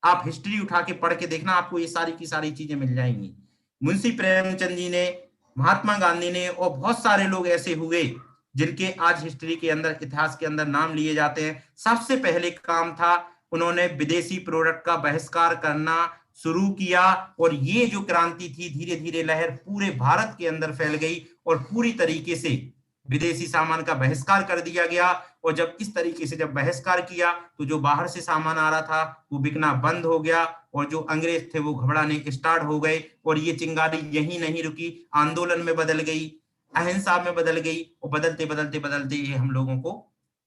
आप हिस्ट्री उठा के पढ़ के देखना, आपको ये सारी की सारी चीजें मिल जाएंगी। मुंशी प्रेमचंद जी ने महात्मा गांधी ने और बहुत सारे लोग ऐसे हुए जिनके आज हिस्ट्री के अंदर, इतिहास के अंदर नाम लिए जाते हैं। सबसे पहले काम था उन्होंने विदेशी प्रोडक्ट का बहिष्कार करना शुरू किया, और ये जो क्रांति थी धीरे धीरे लहर पूरे भारत के अंदर फैल गई और पूरी तरीके से विदेशी सामान का बहिष्कार कर दिया गया। और जब इस तरीके से जब बहिष्कार किया तो जो बाहर से सामान आ रहा था वो बिकना बंद हो गया, और जो अंग्रेज थे वो घबराने स्टार्ट हो गए। और ये चिंगारी यहीं नहीं रुकी, आंदोलन में बदल गई, अहिंसा में बदल गई, और बदलते बदलते बदलते ये हम लोगों को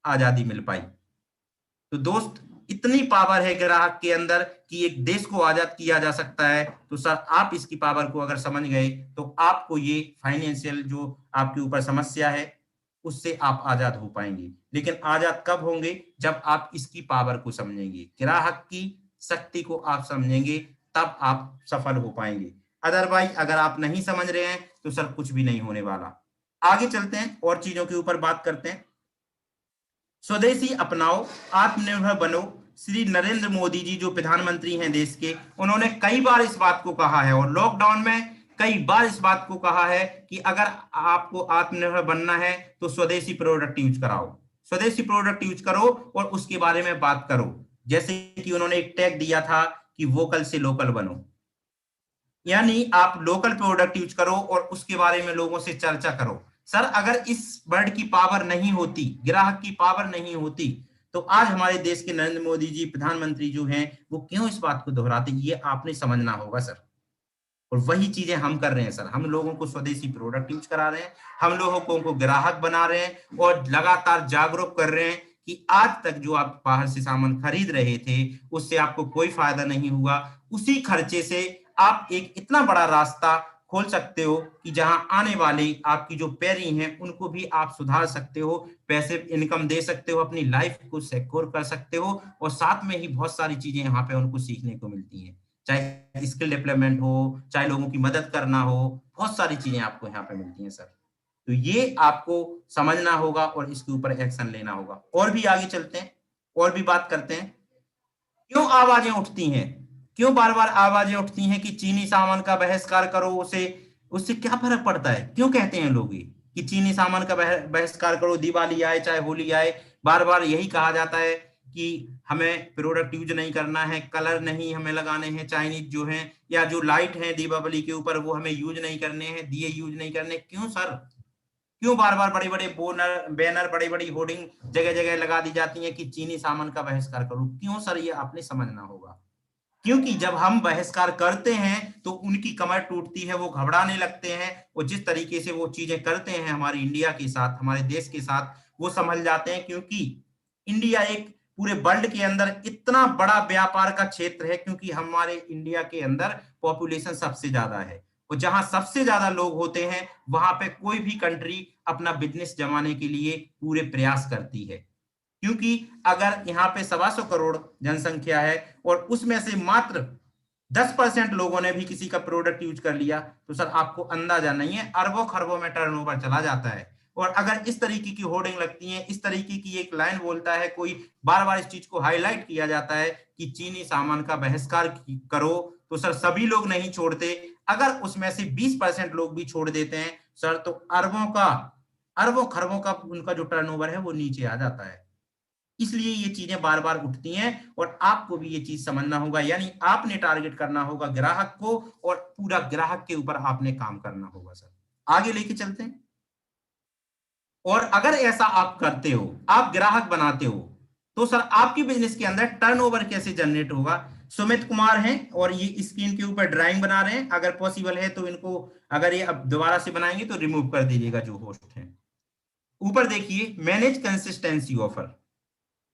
आजादी मिल पाई। तो दोस्त, इतनी पावर है ग्राहक के अंदर कि एक देश को आजाद किया जा सकता है। तो सर आप इसकी पावर को अगर समझ गए तो आपको ये फाइनेंशियल जो आपके ऊपर समस्या है उससे आप आजाद हो पाएंगे। लेकिन आजाद कब होंगे? जब आप इसकी पावर को समझेंगे, ग्राहक की शक्ति को आप समझेंगे, तब आप सफल हो पाएंगे। अदरवाइज अगर आप नहीं समझ रहे हैं तो सर कुछ भी नहीं होने वाला। आगे चलते हैं और चीजों के ऊपर बात करते हैं। स्वदेशी अपनाओ, आत्मनिर्भर बनो। श्री नरेंद्र मोदी जी जो प्रधानमंत्री हैं देश के, उन्होंने कई बार इस बात को कहा है और लॉकडाउन में कई बार इस बात को कहा है कि अगर आपको आत्मनिर्भर बनना है तो स्वदेशी प्रोडक्ट यूज कराओ, स्वदेशी प्रोडक्ट यूज करो और उसके बारे में बात करो। जैसे कि उन्होंने एक टैग दिया था कि वोकल से लोकल बनो, यानी आप लोकल प्रोडक्ट यूज करो और उसके बारे में लोगों से चर्चा करो। सर अगर इस वर्ड की पावर नहीं होती, ग्राहक की पावर नहीं होती, तो आज हमारे देश के नरेंद्र मोदी जी प्रधानमंत्री जो हैं वो क्यों इस बात को दोहराते? ये आपने समझना होगा सर। और वही चीजें हम कर रहे हैं सर, हम लोगों को स्वदेशी प्रोडक्ट यूज करा रहे हैं, हम लोगों को ग्राहक बना रहे हैं और लगातार जागरूक कर रहे हैं कि आज तक जो आप बाहर से सामान खरीद रहे थे उससे आपको कोई फायदा नहीं हुआ। उसी खर्चे से आप एक इतना बड़ा रास्ता खोल सकते हो कि जहां आने वाले आपकी जो पेरी हैं उनको भी आप सुधार सकते हो, पैसे इनकम दे सकते हो, अपनी लाइफ को सिक्योर कर सकते हो, और साथ में ही बहुत सारी चीजें यहाँ पे उनको सीखने को मिलती हैं, चाहे स्किल डेवलपमेंट हो, चाहे लोगों की मदद करना हो, बहुत सारी चीजें आपको यहाँ पे मिलती हैं सर। तो ये आपको समझना होगा और इसके ऊपर एक्शन लेना होगा। और भी आगे चलते हैं और भी बात करते हैं। क्यों आवाजें उठती हैं, क्यों बार बार आवाजें उठती हैं कि चीनी सामान का बहिष्कार करो, उसे उससे क्या फर्क पड़ता है? क्यों कहते हैं लोग ये कि चीनी सामान का बहिष्कार करो, दिवाली आए चाहे होली आए, बार बार यही कहा जाता है कि हमें प्रोडक्ट यूज नहीं करना है, कलर नहीं हमें लगाने हैं चाइनीज जो हैं, या जो लाइट है दीपावली के ऊपर वो हमें यूज नहीं करने हैं, दिए यूज नहीं करने। क्यों सर? क्यों बार बार बड़े बड़े बैनर बड़ी बड़ी होर्डिंग जगह जगह लगा दी जाती है कि चीनी सामान का बहिष्कार करो? क्यों सर? ये आपने समझना होगा। क्योंकि जब हम बहिष्कार करते हैं तो उनकी कमर टूटती है, वो घबराने लगते हैं, और जिस तरीके से वो चीजें करते हैं हमारे इंडिया के साथ, हमारे देश के साथ, वो संभल जाते हैं। क्योंकि इंडिया एक पूरे वर्ल्ड के अंदर इतना बड़ा व्यापार का क्षेत्र है, क्योंकि हमारे इंडिया के अंदर पॉपुलेशन सबसे ज्यादा है, और जहां सबसे ज्यादा लोग होते हैं वहां पे कोई भी कंट्री अपना बिजनेस जमाने के लिए पूरे प्रयास करती है। क्योंकि अगर यहाँ पे 125 करोड़ जनसंख्या है और उसमें से मात्र 10% लोगों ने भी किसी का प्रोडक्ट यूज कर लिया, तो सर आपको अंदाजा नहीं है, अरबों खरबों में टर्नओवर चला जाता है। और अगर इस तरीके की होर्डिंग लगती है, इस तरीके की एक लाइन बोलता है कोई, बार बार इस चीज को हाईलाइट किया जाता है कि चीनी सामान का बहिष्कार करो, तो सर सभी लोग नहीं छोड़ते। अगर उसमें से 20% लोग भी छोड़ देते हैं सर, तो अरबों खरबों का उनका जो टर्नओवर है वो नीचे आ जाता है। इसलिए ये चीजें बार बार उठती हैं और आपको भी ये चीज समझना होगा, यानी आपने टारगेट करना होगा ग्राहक को और पूरा ग्राहक के ऊपर आपने काम करना होगा सर। आगे लेके चलते हैं। और अगर ऐसा आप करते हो, आप ग्राहक बनाते हो, तो सर आपकी बिजनेस के अंदर टर्नओवर कैसे जनरेट होगा? सुमित कुमार हैं और ये स्क्रीन के ऊपर ड्राइंग बना रहे हैं, अगर पॉसिबल है तो इनको, अगर ये अब दोबारा से बनाएंगे तो रिमूव कर दीजिएगा जो होस्ट हैं। ऊपर देखिए, मैनेज कंसिस्टेंसी ऑफर,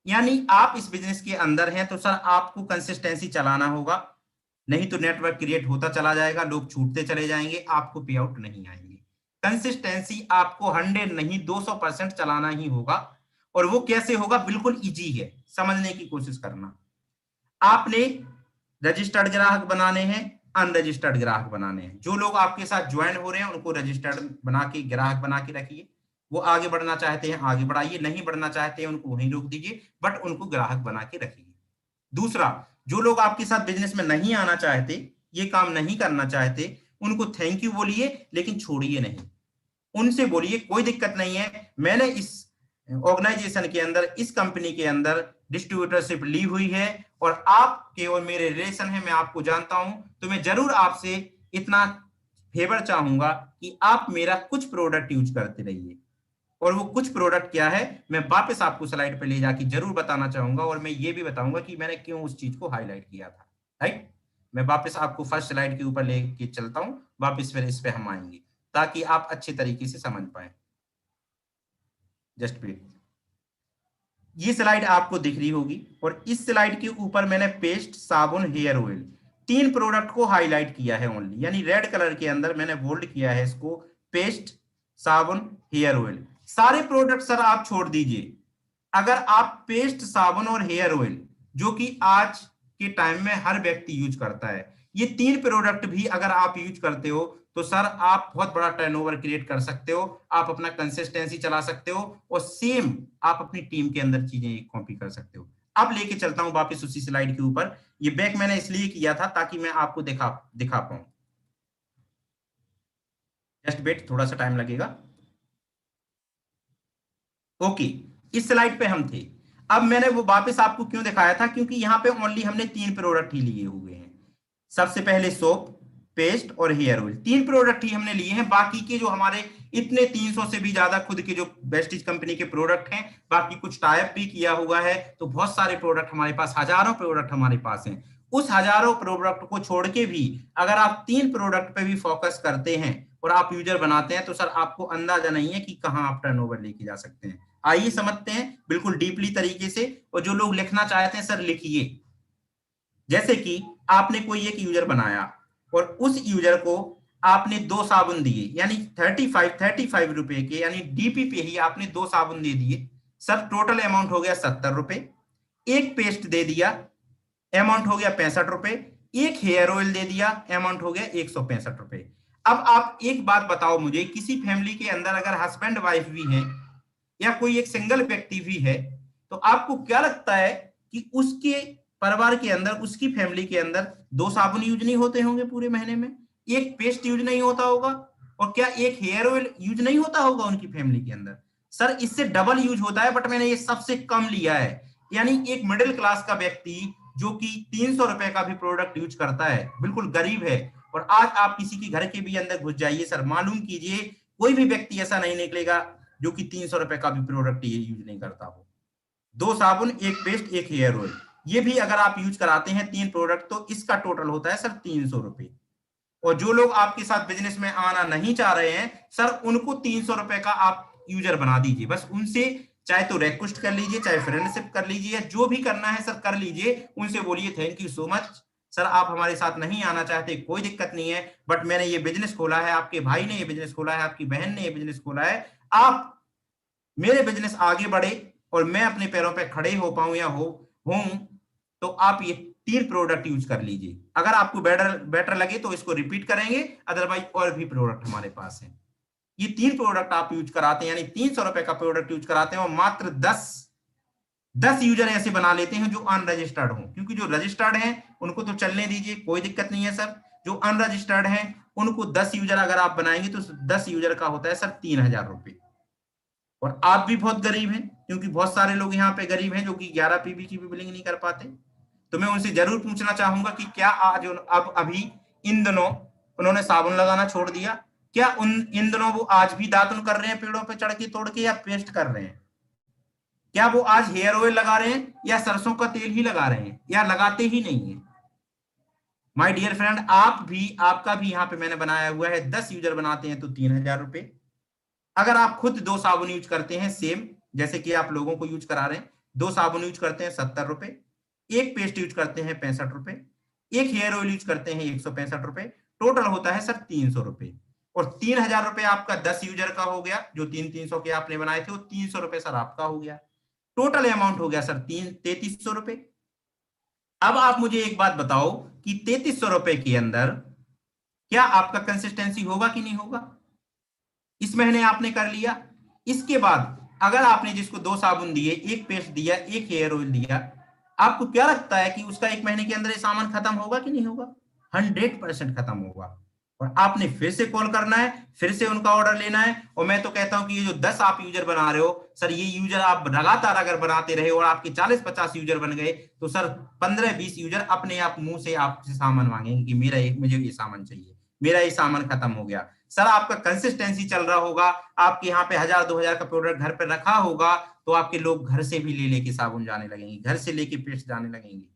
यानी आप इस बिजनेस के अंदर हैं तो सर आपको कंसिस्टेंसी चलाना होगा, नहीं तो नेटवर्क क्रिएट होता चला जाएगा, लोग छूटते चले जाएंगे, आपको पे आउट नहीं आएंगे। कंसिस्टेंसी आपको 100 नहीं 200% चलाना ही होगा। और वो कैसे होगा? बिल्कुल इजी है, समझने की कोशिश करना। आपने रजिस्टर्ड ग्राहक बनाने हैं, अनरजिस्टर्ड ग्राहक बनाने हैं। जो लोग आपके साथ ज्वाइन हो रहे हैं उनको रजिस्टर्ड बना के, ग्राहक बना के रखिए, वो आगे बढ़ना चाहते हैं आगे बढ़ाइए, नहीं बढ़ना चाहते हैं उनको वहीं रोक दीजिए, बट उनको ग्राहक बना के रखिए। दूसरा, जो लोग आपके साथ बिजनेस में नहीं आना चाहते, ये काम नहीं करना चाहते, उनको थैंक यू बोलिए, लेकिन छोड़िए नहीं। उनसे बोलिए कोई दिक्कत नहीं है, मैंने इस ऑर्गेनाइजेशन के अंदर, इस कंपनी के अंदर डिस्ट्रीब्यूटरशिप ली हुई है और आपके और मेरे रिलेशन है, मैं आपको जानता हूं, तो मैं जरूर आपसे इतना फेवर चाहूंगा कि आप मेरा कुछ प्रोडक्ट यूज करते रहिए। और वो कुछ प्रोडक्ट क्या है, मैं वापस आपको स्लाइड पे ले जाके जरूर बताना चाहूंगा, और मैं ये भी बताऊंगा कि मैंने क्यों उस चीज को हाईलाइट किया था। राइट, मैं वापस आपको फर्स्ट स्लाइड के ऊपर लेके चलता हूं, वापस फिर इस पे हम आएंगे ताकि आप अच्छे तरीके से समझ पाए। जस्ट वेट, ये स्लाइड आपको दिख रही होगी और इस स्लाइड के ऊपर मैंने पेस्ट, साबुन, हेयर ऑयल, 3 प्रोडक्ट को हाईलाइट किया है ओनली, यानी रेड कलर के अंदर मैंने बोल्ड किया है इसको, पेस्ट, साबुन, हेयर ऑयल। सारे प्रोडक्ट सर आप छोड़ दीजिए। अगर आप पेस्ट, साबुन और हेयर ऑयल, जो कि आज के टाइम में हर व्यक्ति यूज करता है, ये 3 प्रोडक्ट भी अगर आप यूज करते हो तो सर आप बहुत बड़ा टर्नओवर क्रिएट कर सकते हो, आप अपना कंसिस्टेंसी चला सकते हो और सेम आप अपनी टीम के अंदर चीजें कॉपी कर सकते हो। अब लेके चलता हूं वापस उसी स्लाइड के ऊपर। ये बैक मैंने इसलिए किया था ताकि मैं आपको दिखा पाऊं। जस्ट वेट, थोड़ा सा टाइम लगेगा। ओके, इस स्लाइड पे हम थे। अब मैंने वो वापस आपको क्यों दिखाया था, क्योंकि यहाँ पे ओनली हमने 3 प्रोडक्ट ही लिए हुए हैं। सबसे पहले सोप, पेस्ट और हेयर ऑयल, 3 प्रोडक्ट ही हमने लिए हैं। बाकी के जो हमारे इतने 300 से भी ज्यादा खुद के जो वेस्टिज कंपनी के प्रोडक्ट हैं, बाकी कुछ टाइप भी किया हुआ है, तो बहुत सारे प्रोडक्ट हमारे पास, हजारों प्रोडक्ट हमारे पास हैं। उस हजारों प्रोडक्ट को छोड़ के भी अगर आप 3 प्रोडक्ट पे भी फोकस करते हैं और आप यूजर बनाते हैं, तो सर आपको अंदाजा नहीं है कि कहां आप टर्नओवर लेके जा सकते हैं। आइए समझते हैं बिल्कुल डीपली तरीके से, और जो लोग लिखना चाहते हैं सर लिखिए। जैसे कि आपने कोई एक यूजर बनाया और उस यूजर को आपने 2 साबुन दिए, यानी 35 रुपए के, यानी डीपी पे ही आपने 2 साबुन दे दिए, सर टोटल अमाउंट हो गया 70 रुपए। एक पेस्ट दे दिया, अमाउंट हो गया 65 रुपए। एक हेयर ऑयल दे दिया, अमाउंट हो गया 165 रुपए। अब आप एक बात बताओ मुझे, किसी फैमिली के अंदर अगर हस्बैंड वाइफ भी है या कोई एक सिंगल व्यक्ति भी है, तो आपको क्या लगता है कि उसके परिवार के अंदर, उसकी फैमिली के अंदर 2 साबुन यूज नहीं होते होंगे पूरे महीने में, एक पेस्ट यूज नहीं होता होगा, और क्या एक हेयर ऑयल यूज नहीं होता होगा उनकी फैमिली के अंदर? सर इससे डबल यूज होता है, बट मैंने ये सबसे कम लिया है। यानी एक मिडिल क्लास का व्यक्ति जो कि 300 रुपए का भी प्रोडक्ट यूज करता है, बिल्कुल गरीब है, और आज आप किसी के घर के भी अंदर घुस जाइए सर, मालूम कीजिए कोई भी व्यक्ति ऐसा नहीं निकलेगा जो कि 300 रुपए का भी प्रोडक्ट ये यूज नहीं करता हो। 2 साबुन, एक पेस्ट, एक हेयर ऑयल, ये भी अगर आप यूज कराते हैं 3 प्रोडक्ट, तो इसका टोटल होता है सर 300 रुपए। और जो लोग आपके साथ बिजनेस में आना नहीं चाह रहे हैं सर, उनको 300 रुपए का आप यूजर बना दीजिए। बस उनसे चाहे तो रिक्वेस्ट कर लीजिए, चाहे फ्रेंडशिप कर लीजिए, जो भी करना है सर कर लीजिए। उनसे बोलिए thank you so much sir, आप हमारे साथ नहीं आना चाहते, कोई दिक्कत नहीं है, बट मैंने ये बिजनेस खोला है, आपके भाई ने ये बिजनेस खोला है, आपकी बहन ने ये बिजनेस खोला है, आप मेरे बिजनेस आगे बढ़े और मैं अपने पैरों पे खड़े हो पाऊं या हूं, तो आप ये 3 प्रोडक्ट यूज कर लीजिए। अगर आपको बेटर लगे तो इसको रिपीट करेंगे, अदरवाइज और भी प्रोडक्ट हमारे पास हैं। ये 3 प्रोडक्ट आप यूज कराते हैं, यानी 300 रुपए का प्रोडक्ट यूज कराते हैं, और मात्र 10 यूजर ऐसे बना लेते हैं जो अनरजिस्टर्ड हो, क्योंकि जो रजिस्टर्ड हैं उनको तो चलने दीजिए, कोई दिक्कत नहीं है सर। जो अनरजिस्टर्ड हैं उनको 10 यूजर अगर आप बनाएंगे तो 10 यूजर का होता है सर 3000 रुपए। और आप भी बहुत गरीब हैं, क्योंकि बहुत सारे लोग यहाँ पे गरीब हैं जो कि 11 पीबी की भी बिलिंग नहीं कर पाते। तो मैं उनसे जरूर पूछना चाहूंगा कि क्या आज अब अभी इन दिनों उन्होंने साबुन लगाना छोड़ दिया? क्या इन दिनों वो आज भी दातुन कर रहे हैं पेड़ों पे चढ़ के तोड़ के, या पेस्ट कर रहे हैं? क्या वो आज हेयर ऑयल लगा रहे हैं या सरसों का तेल ही लगा रहे हैं, या लगाते ही नहीं है? माय डियर फ्रेंड, आपका भी यहाँ पे मैंने बनाया हुआ है, 10 यूजर बनाते हैं तो 3000 रुपए। अगर आप खुद 2 साबुन यूज करते हैं सेम जैसे कि आप लोगों को यूज करा रहे हैं, 2 साबुन यूज करते हैं 70 रुपए, एक पेस्ट यूज करते हैं 65 रुपए, एक हेयर ऑयल यूज करते हैं 165 रुपए, टोटल होता है सर 300 रुपए। और 3000 रुपए आपका 10 यूजर का हो गया, जो 300 के आपने बनाए थे, वो 300 रुपए सर आपका हो गया। टोटल अमाउंट हो गया सर 3300 रुपए। अब आप मुझे एक बात बताओ कि 3300 रुपए के अंदर क्या आपका कंसिस्टेंसी होगा कि नहीं होगा? इस महीने आपने कर लिया, इसके बाद अगर आपने जिसको 2 साबुन दिए, एक पेस्ट दिया, एक हेयर ऑयल दिया, आपको क्या लगता है कि उसका 1 महीने के अंदर ये सामान खत्म होगा कि नहीं होगा? 100% खत्म होगा। और आपने फिर से कॉल करना है, फिर से उनका ऑर्डर लेना है। और मैं तो कहता हूं कि ये जो 10 आप यूजर बना रहे हो सर, ये यूजर आप लगातार अगर बनाते रहे और आपके 40-50 यूजर बन गए तो सर 15-20 यूजर अपने आप मुंह से आपसे सामान मांगेंगे कि मुझे ये सामान चाहिए, मेरा ये सामान खत्म हो गया। सर आपका कंसिस्टेंसी चल रहा होगा, आपके यहाँ पे 1000-2000 का प्रोडक्ट घर पे रखा होगा, तो आपके लोग घर से भी ले लेके साबुन जाने लगेंगे, घर से लेके पेस्ट जाने लगेंगे।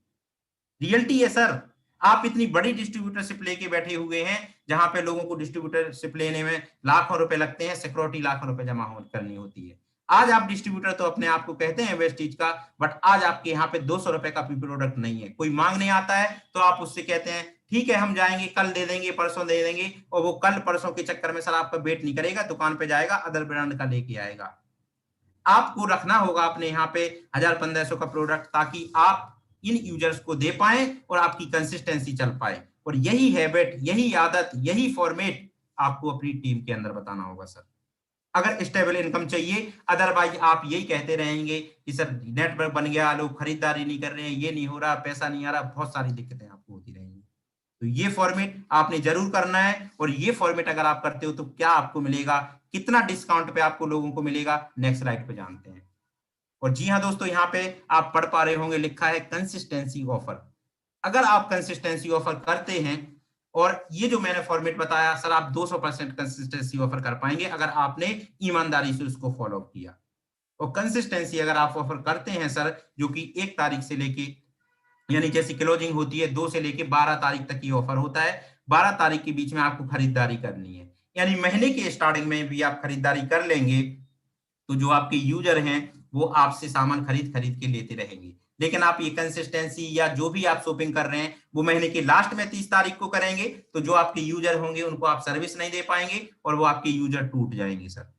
रियलिटी है सर। आप इतनी बड़ी डिस्ट्रीब्यूटरशिप लेके बैठे हुए हैं जहां पे लोगों को डिस्ट्रीब्यूटरशिप लेने में लाखों रुपए लगते हैं, सिक्योरिटी लाखों रुपए जमा करनी होती है। आज आप डिस्ट्रीब्यूटर तो अपने आप को कहते हैं वेस्टीज का, बट आज आपके यहाँ पे 200 रुपए का भी प्रोडक्ट नहीं है, कोई मांगने आता है तो आप उससे कहते हैं ठीक है हम जाएंगे, कल दे देंगे, परसों दे देंगे, और वो कल परसों के चक्कर में सर आपका वेट नहीं करेगा, दुकान पे जाएगा, अदर ब्रांड का लेके आएगा। आपको रखना होगा अपने यहाँ पे 1000-1500 का प्रोडक्ट, ताकि आप इन यूजर्स को दे पाए और आपकी कंसिस्टेंसी चल पाए। और यही हैबिट, यही आदत, यही फॉर्मेट आपको अपनी टीम के अंदर बताना होगा सर, अगर स्टेबल इनकम चाहिए। अदरवाइज आप यही कहते रहेंगे कि सर नेटवर्क बन गया, लोग खरीदारी नहीं कर रहे हैं, ये नहीं हो रहा, पैसा नहीं आ रहा, बहुत सारी दिक्कतें आपको होती रहेंगी। तो ये फॉर्मेट आपने जरूर करना है, और ये फॉर्मेट अगर आप करते हो तो क्या आपको मिलेगा, कितना डिस्काउंट पे आपको लोगों को मिलेगा, नेक्स्ट स्लाइड पे जानते हैं। और जी हाँ दोस्तों, यहाँ पे आप पढ़ पा रहे होंगे, लिखा है कंसिस्टेंसी ऑफर। अगर आप कंसिस्टेंसी ऑफर करते हैं, और ये जो मैंने फॉर्मेट बताया सर, आप 200% कंसिस्टेंसी ऑफर कर पाएंगे अगर आपने ईमानदारी से उसको फॉलो किया। और कंसिस्टेंसी अगर आप ऑफर करते हैं सर, जो कि 1 तारीख से लेके, यानी जैसी क्लोजिंग होती है 2 से लेके 12 तारीख तक ये ऑफर होता है, 12 तारीख के बीच में आपको खरीदारी करनी है, यानी महीने के स्टार्टिंग में भी आप खरीदारी कर लेंगे तो जो आपके यूजर हैं वो आपसे सामान खरीद खरीद के लेते रहेंगे। लेकिन आप ये कंसिस्टेंसी या जो भी आप शॉपिंग कर रहे हैं वो महीने के लास्ट में 30 तारीख को करेंगे, तो जो आपके यूजर होंगे उनको आप सर्विस नहीं दे पाएंगे और वो आपके यूजर टूट जाएंगे सर।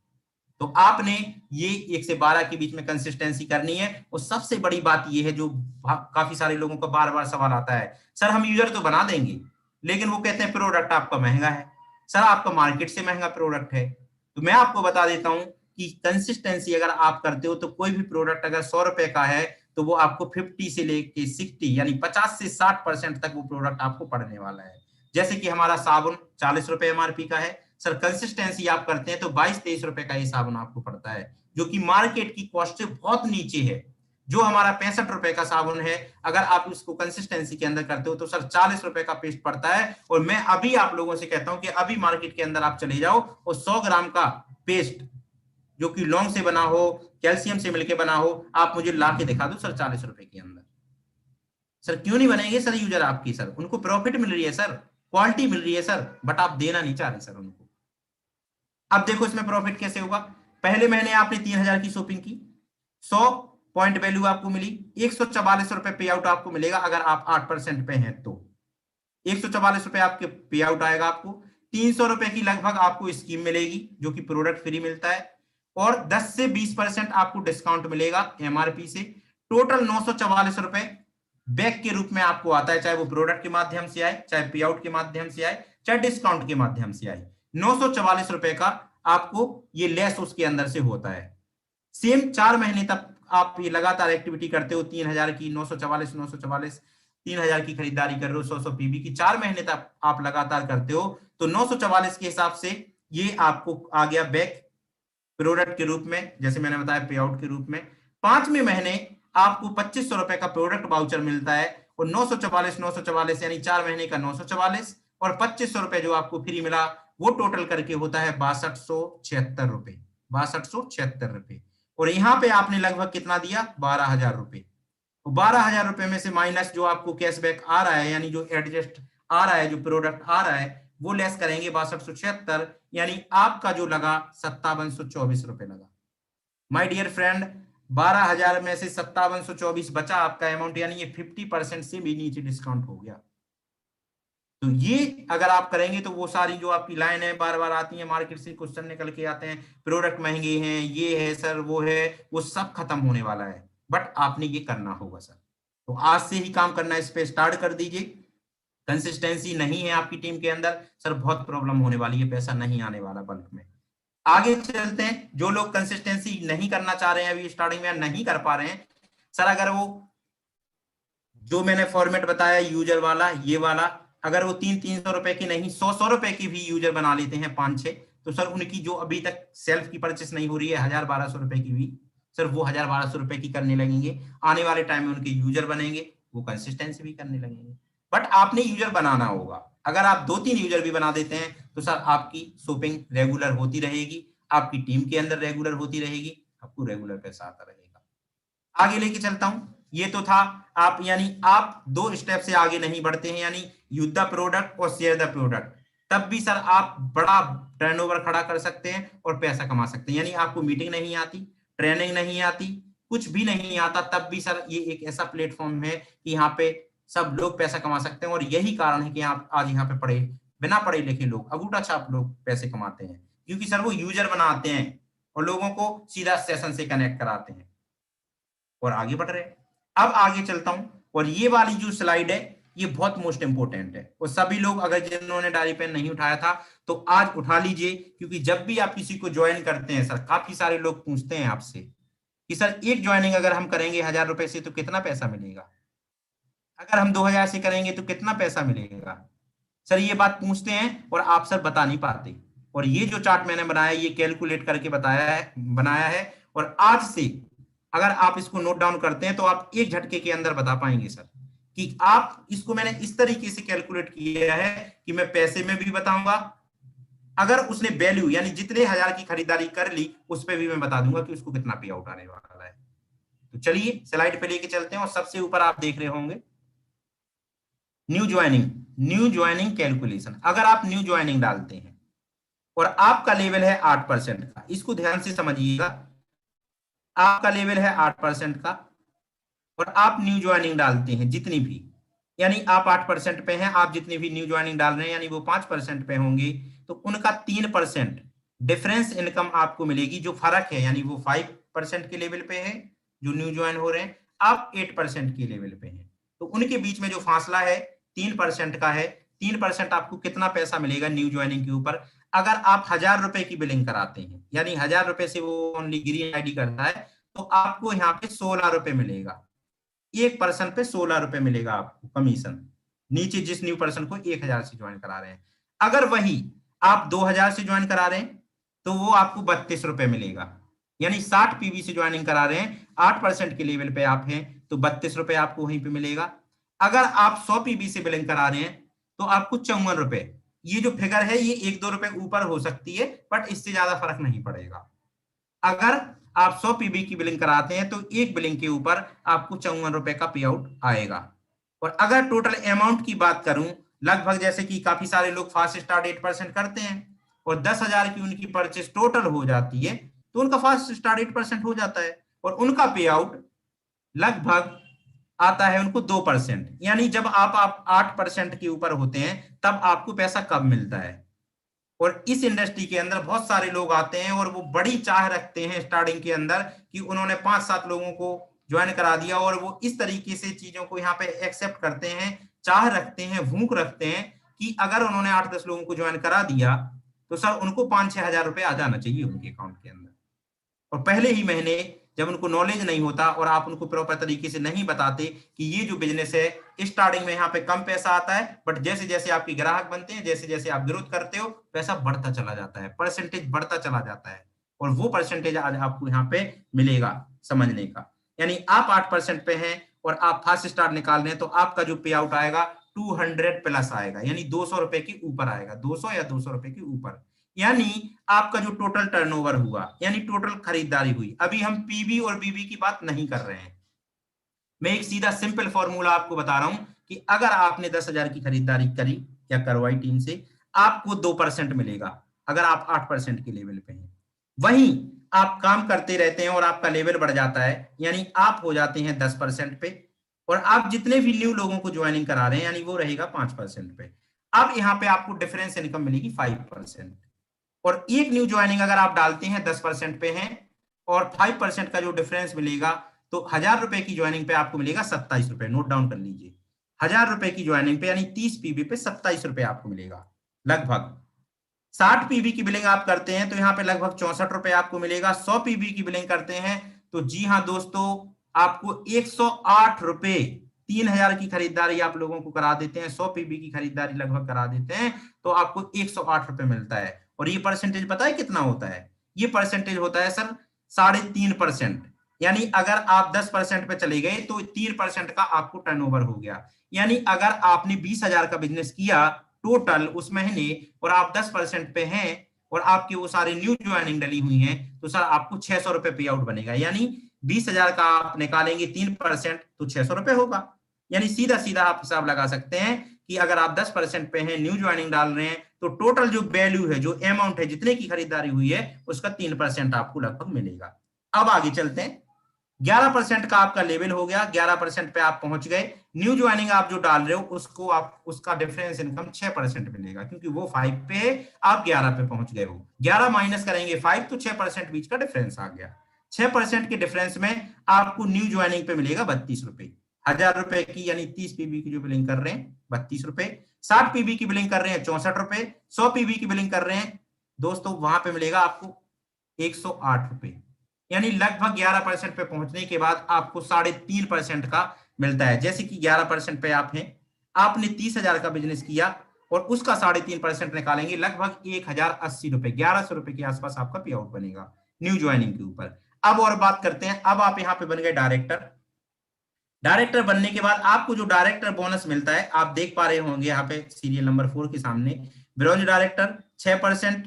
तो आपने ये 1 से 12 के बीच में कंसिस्टेंसी करनी है। और सबसे बड़ी बात ये है, जो काफी सारे लोगों का बार बार सवाल आता है, सर हम यूजर तो बना देंगे लेकिन वो कहते हैं प्रोडक्ट आपका महंगा है। सर आपका मार्केट से महंगा प्रोडक्ट है। तो मैं आपको बता देता हूं कि कंसिस्टेंसी अगर आप करते हो तो कोई भी प्रोडक्ट अगर 100 रुपए का है तो वो आपको 50 से लेके 60 यानी 50 से 60% तक वो प्रोडक्ट आपको पड़ने वाला है। जैसे कि हमारा साबुन 40 रुपए एमआरपी का है सर, कंसिस्टेंसी आप करते हैं तो 22-23 रुपए का ये साबुन आपको पड़ता है, जो कि मार्केट की कॉस्ट से बहुत नीचे है। जो हमारा 65 रुपए का साबुन है, अगर आप इसको कंसिस्टेंसी के अंदर करते हो तो सर 40 रुपए का पेस्ट पड़ता है। और मैं अभी आप लोगों से कहता हूं कि अभी मार्केट के अंदर आप चले जाओ और 100 ग्राम का पेस्ट जो कि लौंग से बना हो, कैल्शियम से मिलकर बना हो, आप मुझे ला के दिखा दो सर 40 रुपए के अंदर। सर क्यों नहीं बनेंगे सर यूजर आपकी, सर उनको प्रॉफिट मिल रही है सर, क्वालिटी मिल रही है सर, बट आप देना नहीं चाह रहे सर उनको। अब देखो इसमें प्रॉफिट कैसे होगा। पहले महीने आपने 3000 की शॉपिंग की, 100 पॉइंट वैल्यू आपको मिली, 144 रुपए पे आउट आपको मिलेगा अगर आप 8% पे हैं तो 144 रुपए आपके पे आउट आएगा आपको। 300 रुपए की लगभग आपको स्कीम मिलेगी जो कि प्रोडक्ट फ्री मिलता है, और 10 से 20% आपको डिस्काउंट मिलेगा एमआरपी से। टोटल 944 रुपए बैक के रूप में आपको आता है, चाहे वो प्रोडक्ट के माध्यम से आए, चाहे पे आउट के माध्यम से आए, चाहे डिस्काउंट के माध्यम से आए। 944 रुपए का आपको ये लेस उसके अंदर से होता है। सेम 4 महीने तक आप ये लगातार एक्टिविटी करते हो, 3000 की 944 3000 की खरीदारी कर रहे हो 100 पीबी की, 4 महीने तक आप लगातार करते हो तो 944 के हिसाब से ये आपको आ गया बैक प्रोडक्ट के रूप में, जैसे मैंने बताया पे आउट के रूप में। 5वें महीने आपको 2500 रुपए का प्रोडक्ट वाउचर मिलता है, और 944 यानी 4 महीने का 944 और 2500 रुपए जो आपको फ्री मिला, वो टोटल करके होता है 6276 रुपए, 6276 रुपए। और यहाँ पे आपने लगभग कितना दिया, 12000 रुपए। 12000 रुपए में से माइनस जो आपको कैशबैक आ रहा है, यानी जो एडजस्ट आ रहा है, जो प्रोडक्ट आ रहा है वो लेस करेंगे 6276, यानी आपका जो लगा 5724 रुपए लगा। माय डियर फ्रेंड, 12000 में से 5724 बचा आपका अमाउंट, यानी ये 50% से भी नीचे डिस्काउंट हो गया। तो ये अगर आप करेंगे तो वो सारी जो आपकी लाइन है बार बार आती है, मार्केट से क्वेश्चन निकल के आते हैं, प्रोडक्ट महंगे हैं, ये है सर, वो है, वो सब खत्म होने वाला है। बट आपने ये करना होगा सर। तो आज से ही काम करना, इस पे स्टार्ट कर दीजिए। कंसिस्टेंसी नहीं है आपकी टीम के अंदर सर, बहुत प्रॉब्लम होने वाली है, पैसा नहीं आने वाला बल्क में। आगे चलते हैं। जो लोग कंसिस्टेंसी नहीं करना चाह रहे हैं, अभी स्टार्टिंग में नहीं कर पा रहे हैं सर, अगर वो जो मैंने फॉर्मेट बताया यूजर वाला, ये वाला, अगर वो 300 रुपए की नहीं 100 रुपए की भी यूजर बना लेते हैं 5-6, तो सर उनकी जो अभी तक सेल्फ की परचेस नहीं हो रही है 1000-1200 रुपए की भी, सर वो 1000-1200 रुपए की करने लगेंगे। आने वाले टाइम में उनके यूजर बनेंगे, वो कंसिस्टेंसी भी करने लगेंगे। बट आपने यूजर बनाना होगा। अगर आप 2-3 यूजर भी बना देते हैं तो सर आपकी शॉपिंग रेगुलर होती रहेगी, आपकी टीम के अंदर रेगुलर होती रहेगी, आपको रेगुलर पैसा आता रहेगा। आगे लेके चलता हूं। ये तो था आप, यानी आप 2 स्टेप से आगे नहीं बढ़ते हैं, यानी यूज द प्रोडक्ट और शेयर द प्रोडक्ट, तब भी सर आप बड़ा टर्नओवर खड़ा कर सकते हैं और पैसा कमा सकते हैं। यानी आपको मीटिंग नहीं आती, ट्रेनिंग नहीं आती, कुछ भी नहीं आता, तब भी सर ये एक ऐसा प्लेटफॉर्म है कि यहाँ पे सब लोग पैसा कमा सकते हैं। और यही कारण है कि आप आज यहाँ पे बिना पढ़े लिखे लोग, अंगूठा छाप लोग पैसे कमाते हैं, क्योंकि सर वो यूजर बनाते हैं और लोगों को सीधा सेशन से कनेक्ट कराते हैं और आगे बढ़ रहे हैं। अब आगे चलता हूं, और ये वाली जो स्लाइड है ये बहुत मोस्ट इंपोर्टेंट है, और सभी लोग अगर जिन्होंने डायरी पेन नहीं उठाया था तो आज उठा लीजिए, क्योंकि जब भी आप किसी को ज्वाइन करते हैं सर, काफी सारे लोग पूछते हैं आपसे कि सर एक ज्वाइनिंग अगर हम करेंगे 1000 रुपए से तो कितना पैसा मिलेगा, अगर हम 2000 से करेंगे तो कितना पैसा मिलेगा। सर ये बात पूछते हैं और आप सर बता नहीं पाते। और ये जो चार्ट मैंने बनाया ये कैलकुलेट करके बनाया है, और आज से अगर आप इसको नोट डाउन करते हैं तो आप एक झटके के अंदर बता पाएंगे सर कि आप इसको, मैंने इस तरीके से कैलकुलेट किया है कि मैं पैसे में भी बताऊंगा, अगर उसने वैल्यू यानी जितने 1000 की खरीदारी कर ली उस पर भी मैं बता दूंगा कि उसको कितना पे आउट आने वाला है। तो चलिए स्लाइड पे लेके चलते हैं, और सबसे ऊपर आप देख रहे होंगे न्यू ज्वाइनिंग कैलकुलेशन। अगर आप न्यू ज्वाइनिंग डालते हैं और आपका लेवल है 8% का, इसको ध्यान से समझिएगा, आपका लेवल है 8% का और आप न्यू ज्वाइनिंग डालते हैं जितनी भी, यानी आप 8% पे हैं, आप जितनी भी न्यू ज्वाइनिंग डाल रहे हैं यानी वो 5% पे होंगे, तो उनका 3% डिफरेंस इनकम आपको मिलेगी। जो फर्क है यानी वो 5% के लेवल पे है जो न्यू ज्वाइन हो रहे हैं, आप 8% के लेवल पे हैं, तो उनके बीच में जो फासला है 3% का है। 3% आपको कितना पैसा मिलेगा न्यू ज्वाइनिंग के ऊपर, अगर आप 1000 रुपए की बिलिंग कराते हैं, यानी 1000 रुपए से वो ओनली ग्रीन आईडी करता है, तो आपको यहाँ पे 16 रुपए मिलेगा। एक पर्सन पे 16 रुपए मिलेगा आपको कमीशन, नीचे जिस न्यू पर्सन को 1000 से ज्वाइन करा रहे हैं। अगर वही आप 2000 से ज्वाइन करा रहे हैं तो वो आपको 32 रुपए मिलेगा, यानी 60 पीवी से ज्वाइनिंग करा रहे हैं, 8% के लेवल पे आप हैं तो 32 रुपए आपको वहीं पे मिलेगा। अगर आप 100 पीवी से बिलिंग करा रहे हैं तो आपको 54 रुपए। ये जो फिगर है ये 1-2 रुपए ऊपर हो सकती है, बट इससे ज्यादा फर्क नहीं पड़ेगा। अगर आप 100 पीबी की बिलिंग कराते हैं तो एक बिलिंग के ऊपर आपको 54 रुपए का पे आउट आएगा। और अगर टोटल अमाउंट की बात करूं, लगभग जैसे कि काफी सारे लोग फास्ट स्टार्ट 8% करते हैं और 10,000 की उनकी परचेस टोटल हो जाती है, तो उनका फास्ट स्टार्ट 8% हो जाता है और उनका पे आउट लगभग आता है उनको 2%। यानी जब आप 8% के ऊपर होते हैं तब आपको पैसा कब मिलता है। और इस इंडस्ट्री के अंदर बहुत सारे लोग आते हैं और वो बड़ी चाह रखते हैं स्टार्टिंग के अंदर कि उन्होंने 5-7 लोगों को ज्वाइन करा दिया, और वो इस तरीके से चीजों को यहाँ पे एक्सेप्ट करते हैं, चाह रखते हैं, भूख रखते हैं कि अगर उन्होंने 8-10 लोगों को ज्वाइन करा दिया तो सर उनको 5-6 हजार रुपए आ जाना चाहिए उनके अकाउंट के अंदर। और पहले ही महीने जब उनको नॉलेज नहीं होता और आप उनको प्रॉपर तरीके से नहीं बताते कि ये जो बिजनेस है स्टार्टिंग में यहाँ पे कम पैसा आता है, बट जैसे जैसे आपके ग्राहक बनते हैं, जैसे जैसे आप ग्रोथ करते हो, पैसा बढ़ता चला जाता है, परसेंटेज बढ़ता चला जाता है, और वो परसेंटेज आज आपको यहाँ पे मिलेगा समझने का। यानी आप 8% पे हैं और आप फास्ट स्टार्ट निकाल रहे हैं तो आपका जो पे आउट आएगा 200 प्लस आएगा, यानी 200 रुपए के ऊपर आएगा, 200 या 200 रुपए के ऊपर। यानी आपका जो टोटल टर्नओवर हुआ यानी टोटल खरीदारी हुई, अभी हम पीबी और बीबी की बात नहीं कर रहे हैं, मैं एक सीधा सिंपल फॉर्मूला आपको बता रहा हूं कि अगर आपने 10,000 की खरीदारी करी या करवाई टीम से, आपको 2% मिलेगा अगर आप 8% के लेवल पे हैं। वहीं आप काम करते रहते हैं और आपका लेवल बढ़ जाता है, यानी आप हो जाते हैं 10% पे, और आप जितने भी न्यू लोगों को ज्वाइनिंग करा रहे हैं यानी वो रहेगा 5% पे। अब यहाँ पे आपको डिफरेंस इनकम मिलेगी 5%। और एक न्यू ज्वाइनिंग अगर आप डालते हैं 10% पे हैं और 5% का जो डिफरेंस मिलेगा, तो 1000 रुपए की ज्वाइनिंग पे आपको मिलेगा 27 रुपए। नोट डाउन कर लीजिए, 1000 रुपए की ज्वाइनिंग पे यानी 30 पीबी पे 27 रुपए आपको मिलेगा। लगभग 60 पीबी की बिलिंग आप करते हैं तो यहाँ पे लगभग 64 रुपए आपको मिलेगा। 100 पीबी की बिलिंग करते हैं तो जी हाँ दोस्तों, आपको 108 रुपए 3000 की खरीदारी आप लोगों को करा देते हैं, 100 पीबी की खरीदारी लगभग करा देते हैं, तो आपको 108 रुपए मिलता है। और ये परसेंटेज पता है कितना होता है? ये परसेंटेज होता है सर 3.5%। यानी अगर आप 10% पे चले गए तो 3% का आपको टर्नओवर हो गया। यानी अगर आपने 20,000 का बिजनेस किया टोटल उस महीने और आप 10% पे हैं और आपके वो सारे न्यू ज्वाइनिंग डली हुई हैं, तो सर आपको 600 रुपए पे आउट बनेगा। यानी 20,000 का आप निकालेंगे 3% तो 600 रुपए होगा। यानी सीधा सीधा आप हिसाब लगा सकते हैं कि अगर आप 10% पे हैं, न्यू ज्वाइनिंग डाल रहे हैं, तो टोटल जो वैल्यू है, जो अमाउंट है, जितने की खरीदारी हुई है, उसका 3% आपको लगभग मिलेगा। अब आगे चलते हैं। 11% का आपका लेवल हो गया, 11% पे आप पहुंच गए। न्यू ज्वाइनिंग आप जो डाल रहे हो उसको आप उसका डिफरेंस इनकम 6% मिलेगा, क्योंकि वो 5 पे है, आप 11 पे पहुंच गए हो। 11 माइनस करेंगे 5 तो 6% बीच का डिफरेंस आ गया। 6% के डिफरेंस में आपको न्यू ज्वाइनिंग पे मिलेगा 32 रुपए। 1000 रुपए की यानी 30 पीबी की जो बिलिंग कर रहे हैं 32 रुपए, 60 पीबी की बिलिंग कर रहे हैं 64 रुपए, 100 पीबी की बिलिंग कर रहे हैं दोस्तों वहां पे मिलेगा आपको 108 रुपए। यानी लगभग 11% पे पहुंचने के बाद आपको 3.5% का मिलता है। जैसे कि 11% पे आप हैं, आपने 30,000 का बिजनेस किया और उसका 3.5% निकालेंगे, लगभग 1,080 रुपए, 1100 रुपए के आसपास आपका पे आउट बनेगा न्यू ज्वाइनिंग के ऊपर। अब और बात करते हैं, अब आप यहाँ पे बन गए डायरेक्टर। डायरेक्टर बनने के बाद आपको जो डायरेक्टर बोनस मिलता है, आप देख पा रहे होंगे यहाँ पे सीरियल नंबर 4 के सामने, ब्रॉन्ज डायरेक्टर 6%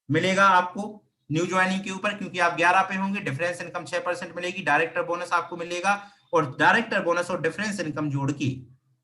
मिलेगा आपको न्यू ज्वाइनिंग के ऊपर, क्योंकि आप 11 पे होंगे, डिफरेंस इनकम 6% मिलेगी। डायरेक्टर बोनस आपको मिलेगा और डायरेक्टर बोनस और डिफरेंस इनकम जोड़ के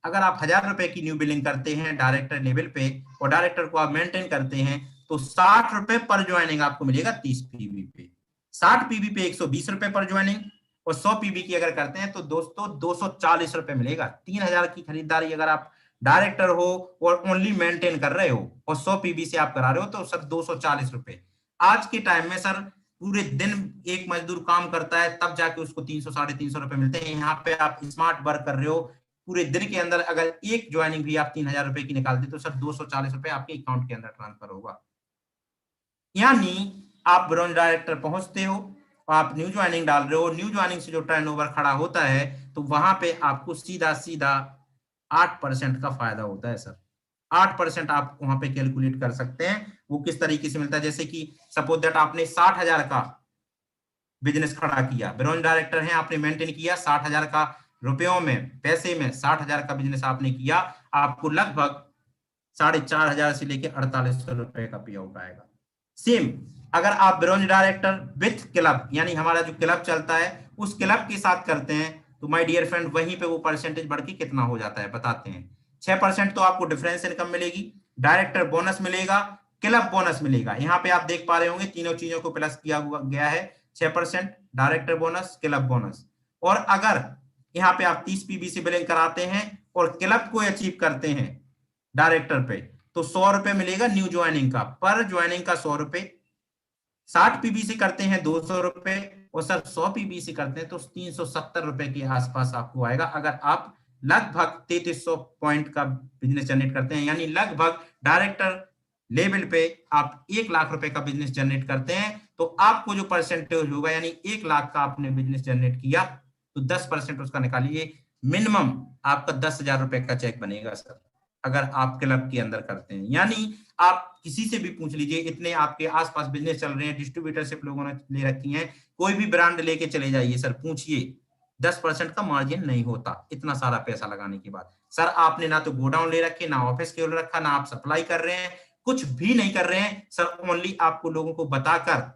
अगर आप 1000 रुपए की न्यू बिलिंग करते हैं डायरेक्टर लेवल पे और डायरेक्टर को आप मेंटेन करते हैं, तो 60 रुपए पर ज्वाइनिंग आपको मिलेगा 30 पीबी पे। 60 पीबी पे 120 रुपए पर ज्वाइनिंग और 100 पीबी की अगर करते हैं तो दोस्तों 240 रुपए मिलेगा। 3000 की खरीदारी अगर आप डायरेक्टर हो और ओनली मेंटेन कर रहे हो और 100 पीबी से आप करा रहे हो तो सर 240 रुपए। आज के टाइम में सर पूरे दिन एक मजदूर काम करता है तब जाके उसको 300 350 रुपए मिलते हैं। यहाँ पे आप स्मार्ट वर्क कर रहे हो, पूरे दिन के अंदर अगर एक ज्वाइनिंग भी आप 3000 रुपए की निकालते तो सर 240 रुपए आपके अकाउंट के अंदर ट्रांसफर होगा। यानी आप ब्रॉन्ज डायरेक्टर पहुंचते हो, आप न्यू ज्वाइनिंग डाल रहे हो, न्यू ज्वाइनिंग से जो टर्नओवर खड़ा होता है तो वहां पे आपको सीधा सीधा 8% का फायदा होता है सर। 8% आप वहां पे कैलकुलेट कर सकते हैं। वो किस तरीके से मिलता है, जैसे कि सपोज दैट आपने 60,000 का बिजनेस खड़ा किया, ब्रॉन्ज डायरेक्टर है, आपने मेंटेन किया 60,000 का, रुपयों में पैसे में 60,000 का बिजनेस आपने किया, आपको लगभग 4,500 से लेकर 4800 रुपए का पे आउट आएगा। सेम अगर आप ब्रॉन्ज डायरेक्टर विथ क्लब, यानी हमारा जो क्लब चलता है उस क्लब के साथ करते हैं, तो माय डियर फ्रेंड वहीं पे वो परसेंटेज बढ़ के कितना हो जाता है बताते हैं। 6% तो आपको डिफरेंस इनकम मिलेगी, डायरेक्टर बोनस मिलेगा, क्लब बोनस मिलेगा। यहाँ पे आप देख पा रहे होंगे तीनों चीजों को प्लस किया हुआ गया है, 6% डायरेक्टर बोनस, क्लब बोनस। और अगर यहाँ पे आप 30 पीबी से बिलिंग कराते हैं और क्लब को अचीव करते हैं डायरेक्टर पे, तो 100 रुपए मिलेगा न्यू ज्वाइनिंग का, पर ज्वाइनिंग का 100 रुपए। 60 पीबी से करते हैं 200 रुपए और सर 100 पीबी से करते हैं तो 370 रुपए के आसपास आपको आएगा, अगर आप लगभग 3300 पॉइंट का बिजनेस जनरेट करते हैं। यानी लगभग डायरेक्टर लेवल पे आप 1 लाख रुपए का बिजनेस जनरेट करते हैं, तो आपको जो परसेंटेज होगा, यानी 1 लाख का आपने बिजनेस जनरेट किया तो 10% उसका निकालिए, मिनिमम आपका 10,000 रुपए का चेक बनेगा सर, अगर आप क्लब के अंदर करते हैं। यानी आप किसी से भी पूछ लीजिए, इतने आपके आसपास बिजनेस चल रहे हैं, डिस्ट्रीब्यूटरशिप लोगों ने ले रखी है, कोई भी ब्रांड लेके चले जाइए सर, पूछिए 10% का मार्जिन नहीं होता इतना सारा पैसा लगाने के बाद। सर आपने ना तो गोडाउन ले रखे, ना ऑफिस के रखा, ना आप सप्लाई कर रहे हैं, कुछ भी नहीं कर रहे हैं सर, ओनली आपको लोगों को बताकर,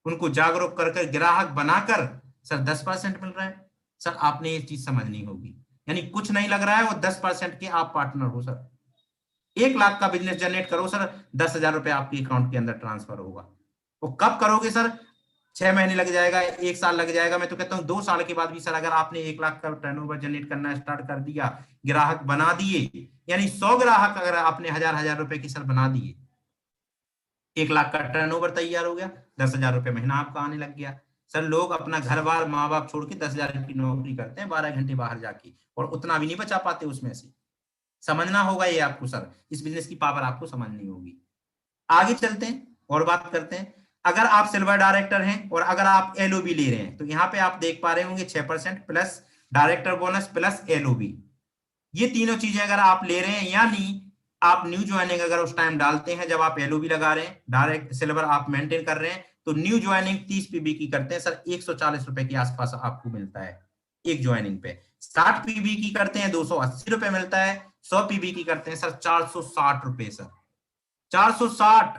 उनको जागरूक कर ग्राहक बनाकर सर 10% मिल रहा है। सर आपने ये चीज समझनी होगी, यानी कुछ नहीं लग रहा है, वो 10% के आप पार्टनर हो सर। 1 लाख का बिजनेस जनरेट करो सर, 10,000 रुपए आपके अकाउंट के अंदर ट्रांसफर होगा। वो कब करोगे सर? 6 महीने लग जाएगा, 1 साल लग जाएगा, मैं तो कहता हूँ 2 साल के बाद भी सर, अगर आपने 1 लाख का टर्नओवर जनरेट करना स्टार्ट कर दिया, ग्राहक बना दिए, यानी 100 ग्राहक अगर आपने 1000 रुपए की सर बना दिए, 1 लाख का टर्नओवर तैयार हो गया, 10,000 रुपए महीना आपका आने लग गया। सर लोग अपना घर बार माँ बाप छोड़ के 10,000 की नौकरी करते हैं 12 घंटे बाहर जाके, और उतना भी नहीं बचा पाते उसमें से। समझना होगा ये आपको सर, इस बिजनेस की पावर आपको समझनी होगी। आगे चलते हैं और बात करते हैं। अगर आप सिल्वर डायरेक्टर हैं और अगर आप एलओबी ले रहे हैं, तो यहाँ पे आप देख पा रहे होंगे 6% plus director bonus plus LOB. ये तीनों चीजें अगर आप ले रहे हैं, यानी आप न्यू ज्वाइनिंग अगर उस टाइम डालते हैं जब आप एलओबी लगा रहे हैं, डायरेक्ट सिल्वर आप मेंटेन कर रहे हैं, तो न्यू ज्वाइनिंग 30 पीबी की करते हैं सर 140 रुपए के आसपास आपको मिलता है एक ज्वाइनिंग पे। 60 पीबी की करते हैं 280 रुपए मिलता है। 100 पीबी की करते हैं सर 460 रुपए सर, 460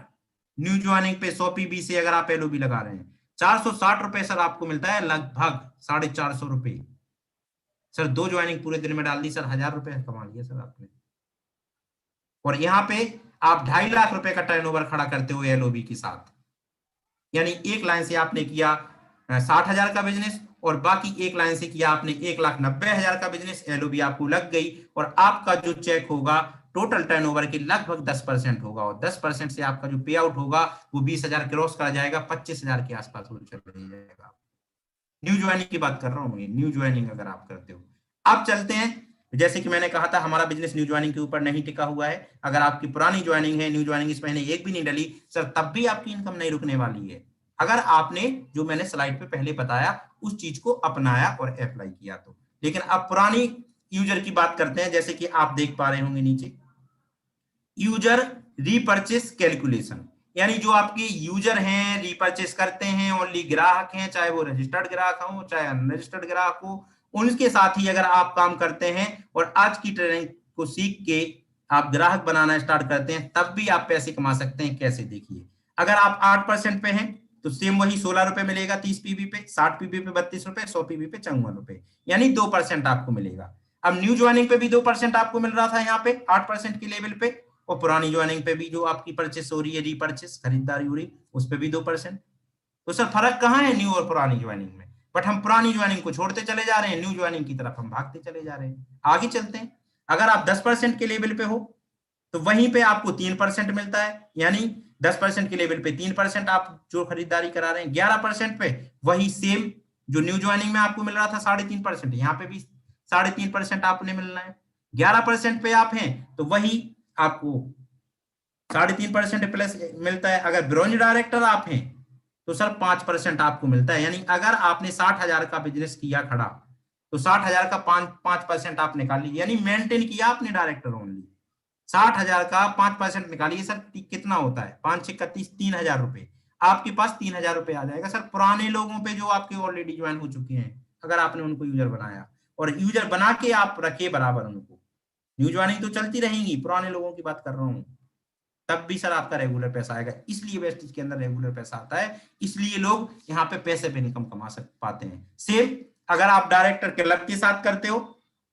न्यू ज्वाइनिंग पे 100 पीबी से अगर आप एलओबी लगा रहे हैं 460 रुपए सर आपको मिलता है, लगभग 450 रुपए सर। 2 ज्वाइनिंग पूरे दिन में डाल दी सर, 1000 रुपए कमा लिया सर आपने। और यहाँ पे आप 2.5 लाख रुपए का टर्नओवर खड़ा करते हो एलओबी के साथ, यानी एक लाइन से आपने किया 60,000 का बिजनेस और बाकी एक लाइन से किया आपने 1,90,000 का बिजनेस, एलओबी आपको लग गई और आपका जो चेक होगा टोटल टर्नओवर के लगभग 10% होगा और 10% से आपका जो पे आउट होगा वो 20,000 क्रॉस करा जाएगा, 25,000 के आसपास वो चला जाएगा। न्यू ज्वाइनिंग की बात कर रहा हूँ, न्यू ज्वाइनिंग अगर आप करते हो। अब चलते हैं, जैसे कि मैंने कहा था हमारा बिजनेस न्यू ज्वाइनिंग के ऊपर नहीं टिका हुआ है। अगर आपकी पुरानी ज्वाइनिंग है, न्यू ज्वाइनिंग इस महीने एक भी नहीं डली सर, तब भी आपकी इनकम नहीं रुकने वाली है, अगर आपने जो मैंने स्लाइड पे पहले बताया उस चीज को अपनाया और अप्लाई किया तो। लेकिन अब पुरानी यूजर की बात करते हैं, जैसे कि आप देख पा रहे होंगे नीचे यूजर रीपर्चेस कैलकुलेशन, यानी जो आपके यूजर हैं रीपर्चेस करते हैं, ओनली ग्राहक हैं, चाहे वो रजिस्टर्ड ग्राहक हो चाहे अनरजिस्टर्ड ग्राहक हो, उनके साथ ही अगर आप काम करते हैं और आज की ट्रेनिंग को सीख के आप ग्राहक बनाना स्टार्ट करते हैं, तब भी आप पैसे कमा सकते हैं। कैसे, देखिए, अगर आप 8% पे हैं तो सेम वही 16 रुपए मिलेगा 30 पीबी पे, 60 पीबी पे 32 रुपए, 100 पीबी पे 54 रुपए, यानी 2% आपको मिलेगा। अब न्यू ज्वाइनिंग पे भी 2% आपको मिल रहा था यहाँ पे 8% के लेवल पे, और पुरानी ज्वाइनिंग पे भी जो आपकी परचेस हो रही है, रीपर्चेस खरीदारी हो रही, उस पे भी 2%। तो सर फर्क कहाँ है न्यू और पुरानी ज्वाइनिंग में? बट हम पुरानी ज्वाइनिंग को छोड़ते चले जा रहे हैं, न्यू ज्वाइनिंग की तरफ हम भागते चले जा रहे हैं। आगे चलते हैं, अगर आप 10% के लेवल पे हो तो वहीं पे आपको 3% मिलता है, यानी 10% के लेवल पे 3% आप जो खरीदारी करा रहे हैं। 11% पे वही सेम जो न्यू ज्वाइनिंग में आपको मिल रहा था 3.5%, यहाँ पे भी 3.5% आपने मिलना है। 11% पे आप हैं तो वही आपको 3.5% प्लस मिलता है। अगर ब्रॉन्ज डायरेक्टर आप हैं तो सर 5% आपको मिलता है, यानी अगर आपने 60,000 का बिजनेस किया खड़ा तो 60,000 का 5% आप निकाल लीजिए, यानी मेंटेन किया आपने डायरेक्टर ओनली। 60,000 का 5% निकालिए सर, कितना होता है? 5×31 3,000 रुपए, आपके पास 3,000 रुपए आ जाएगा सर पुराने लोगों पे जो आपके ऑलरेडी ज्वाइन हो चुके हैं, अगर आपने उनको यूजर बनाया और यूजर बना के आप रखे बराबर उनको। न्यू ज्वाइनिंग तो चलती रहेंगी, पुराने लोगों की बात कर रहा हूँ, तब भी सर आपका रेगुलर पैसा आएगा। इसलिए वेस्टेज के अंदर रेगुलर पैसा आता है, इसलिए लोग यहाँ पे पैसे पे इनकम कमा पाते हैं। सेम अगर आप डायरेक्टर क्लब के साथ करते हो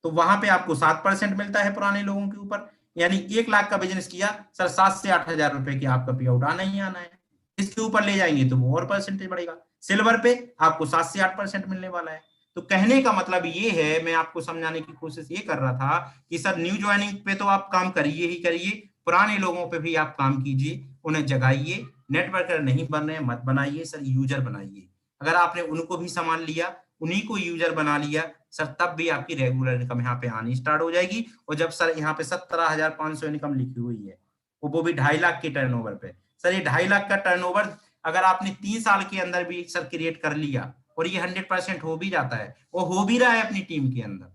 तो वहां पे आपको 7% मिलता है पुराने लोगों के ऊपर, यानी 1 लाख का बिजनेस किया सर 7 से 8,000 रुपए की आपका पे आउट आना ही आना है। इसके ऊपर ले जाएंगे तो वो और परसेंटेज बढ़ेगा। सिल्वर पे आपको 7 से 8% मिलने वाला है। तो कहने का मतलब ये है, मैं आपको समझाने की कोशिश ये कर रहा था कि सर न्यू ज्वाइनिंग पे तो आप काम करिए ही करिए, पुराने लोगों पे भी आप काम कीजिए, उन्हें जगाइए। नेटवर्कर नहीं बन रहे हैं मत बनाइए सर, यूजर बनाइए। अगर आपने उनको भी संभाल लिया, उन्हीं को यूजर बना लिया सर, तब भी आपकी रेगुलर इनकम यहाँ पे आनी स्टार्ट हो जाएगी। और जब सर यहाँ पे 17,500 इनकम लिखी हुई है, वो भी 2.5 लाख के टर्नओवर पे, सर ये 2.5 लाख का टर्नओवर अगर आपने 3 साल के अंदर भी सर क्रिएट कर लिया और ये 100% हो भी जाता है, वो हो भी रहा है अपनी टीम के अंदर,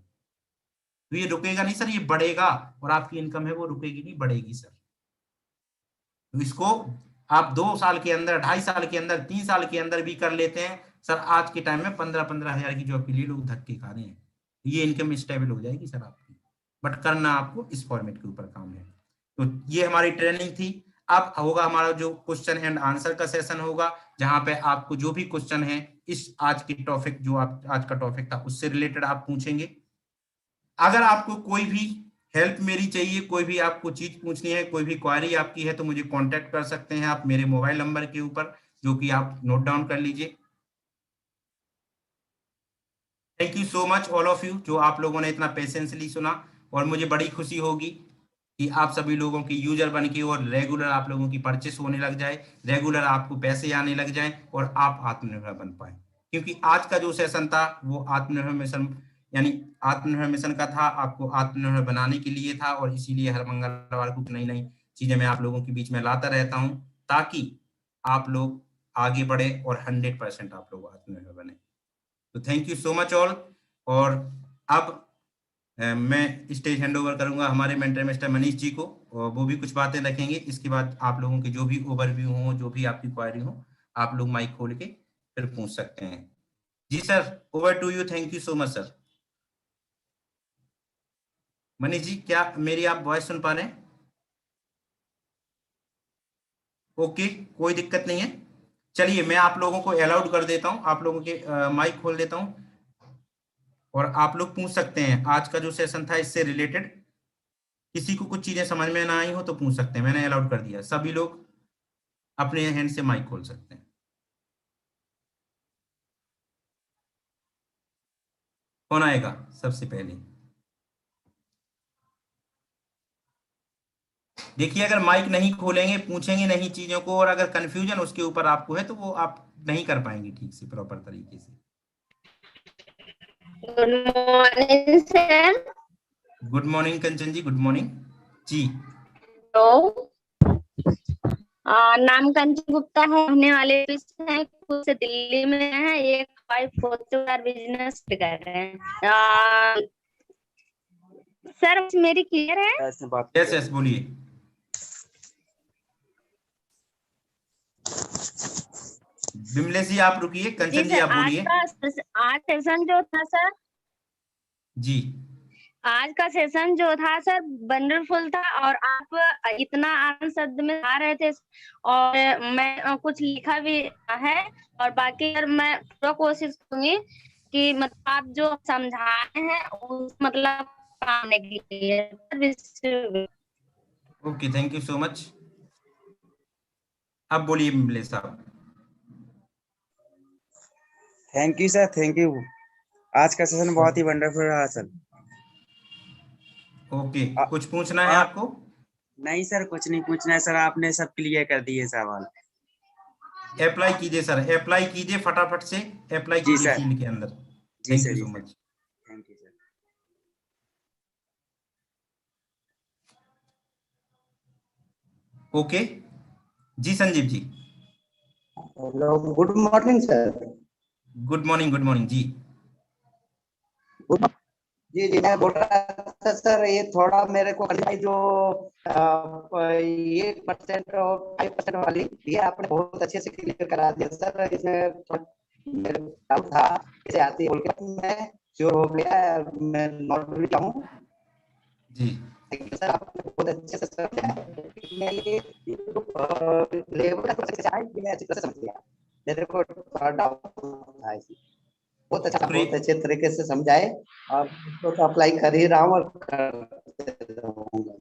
तो ये रुकेगा नहीं सर, ये बढ़ेगा और आपकी इनकम है वो रुकेगी नहीं, बढ़ेगी सर। तो इसको आप 2 साल के अंदर, 2.5 साल के अंदर, 3 साल के अंदर भी कर लेते हैं सर, आज के टाइम में 15-15 हजार की जॉब के लिए लोग धक्के खा रहे हैं, ये इनकम स्टेबल हो जाएगी सर आपकी। बट करना आपको इस फॉर्मेट के ऊपर काम है। तो ये हमारी ट्रेनिंग थी। अब होगा हमारा जो क्वेश्चन एंड आंसर का सेशन होगा, जहां पे आपको जो भी क्वेश्चन है इस आज की टॉपिक, जो आप आज का टॉपिक था उससे रिलेटेड आप पूछेंगे। अगर आपको कोई भी हेल्प मेरी चाहिए, कोई भी आपको चीज पूछनी है, कोई भी क्वारी आपकी है, तो मुझे कांटेक्ट कर सकते हैं आप मेरे मोबाइल नंबर के ऊपर, जो कि आप नोट डाउन कर लीजिए। Thank you so much all of you, जो आप लोगों ने इतना पेशेंसली सुना, और मुझे बड़ी खुशी होगी कि आप सभी लोगों की यूजर बन के और रेगुलर आप लोगों की परचेस होने लग जाए, रेगुलर आपको पैसे आने लग जाए और आप आत्मनिर्भर बन पाए। क्योंकि आज का जो सेशन था वो आत्मनिर्भर मिशन, यानी आत्मनिर्भर मिशन का था, आपको आत्मनिर्भर बनाने के लिए था, और इसीलिए हर मंगलवार को नई नई चीजें मैं आप लोगों के बीच में लाता रहता हूँ, ताकि आप लोग आगे बढ़े और 100% आप लोग आत्मनिर्भर बने। तो thank you so much all. और अब मैं स्टेज हैंड ओवर करूंगा हमारे मेंटर मिस्टर मनीष जी को, और वो भी कुछ बातें रखेंगे। इसके बाद आप लोगों के जो भी ओवरव्यू हो, जो भी आपकी क्वारी हो, आप लोग माइक खोल के फिर पूछ सकते हैं। जी sir, over to you. Thank you so much sir. Manish ji, क्या मेरी आप वॉइस सुन पा रहे हैं? ओके, कोई दिक्कत नहीं है। चलिए, मैं आप लोगों को अलाउड कर देता हूं, आप लोगों के माइक खोल देता हूं, और आप लोग पूछ सकते हैं। आज का जो सेशन था इससे रिलेटेड किसी को कुछ चीजें समझ में ना आई हो तो पूछ सकते हैं, मैंने अलाउड कर दिया। सभी लोग अपने हैंड से माइक खोल सकते हैं। कौन आएगा सबसे पहले? देखिए, अगर माइक नहीं खोलेंगे, पूछेंगे नहीं चीजों को, और अगर कंफ्यूजन उसके ऊपर आपको है तो वो आप नहीं कर पाएंगे ठीक से, प्रॉपर तरीके से। Good morning sir. Good morning Kanchan ji, good morning जी। तो नाम कंचन गुप्ता है, रहने वाले हैं, खुद से दिल्ली में है, एक वाइफ फोटोग्राफर बिजनेस कर रहे हैं। सर मेरी क्लियर है? यस यस, बोलिए। विमलेश जी आप रुकिए, कंचन जी आप बोलिए। आज सेशन जो था सर, जी, आज का सेशन जो था सर वंडरफुल था, और आप इतना आनंद शब्द में आ रहे थे, और मैं कुछ लिखा भी है, और बाकी यार मैं पूरा कोशिश करूंगी कि मतलब आप जो समझाए हैं उस मतलब काम के लिए। Okay, thank you so much. अब बोलिए विमलेश साहब। Thank you sir, thank you. आज का सेशन बहुत ही वंडरफुल रहा सर। ओके, आ- कुछ पूछना है आ- आपको? नहीं सर, कुछ नहीं पूछना है सर, आपने सब क्लियर कर दिए सवाल। अप्लाई कीजिए सर, अप्लाई कीजिए फटाफट से, अप्लाई जी कीजिए सर। फील्ड के अंदर। जी थैंक सर, यू जी so sir. Much. Thank you sir. Okay जी, Sanjeev ji. Hello, good morning sir. Good morning जी। जी जी, मैं बोल रहा था सर, ये थोड़ा मेरे को जो 1% और 5% वाली ये आपने बहुत अच्छे से क्लियर करा दिया सर। इसमें थोड़ा मेरे डाउट था कैसे आती है बोल के, मैं श्योर हो गया, मैं नोट भी किया हूँ। जी थैंक यू सर, आपने बहुत अच्छे से समझाया। मैं ये लेबर का प्रोसेस है मैं अच्छी तरह से समझ गया, मेरे को थोड़ा डाउट था इसमें। बहुत अच्छा, बहुत शुक्रिया अच्छे तरीके से समझाए, और तो अप्लाई कर ही रहा हूँ और करते रहूंगा।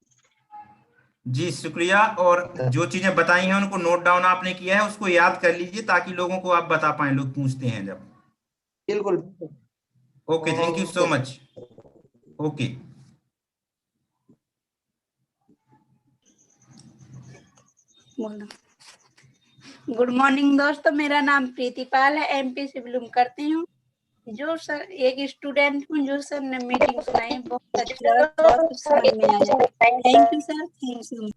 जी, शुक्रिया। और जो चीजें बताई हैं उनको नोट डाउन आपने किया है, उसको याद कर लीजिए ताकि लोगों को आप बता पाए, लोग पूछते हैं जब। बिल्कुल। Okay, thank you so okay. Much. Okay good morning दोस्तों, मेरा नाम प्रीतिपाल है, एमपी से बिलोंग करती हूँ। जो सर एक स्टूडेंट हूँ, जो सर ने मीटिंग सुनाई बहुत अच्छा लगा, बहुत कुछ समझ में आया। Thank you sir, thank you.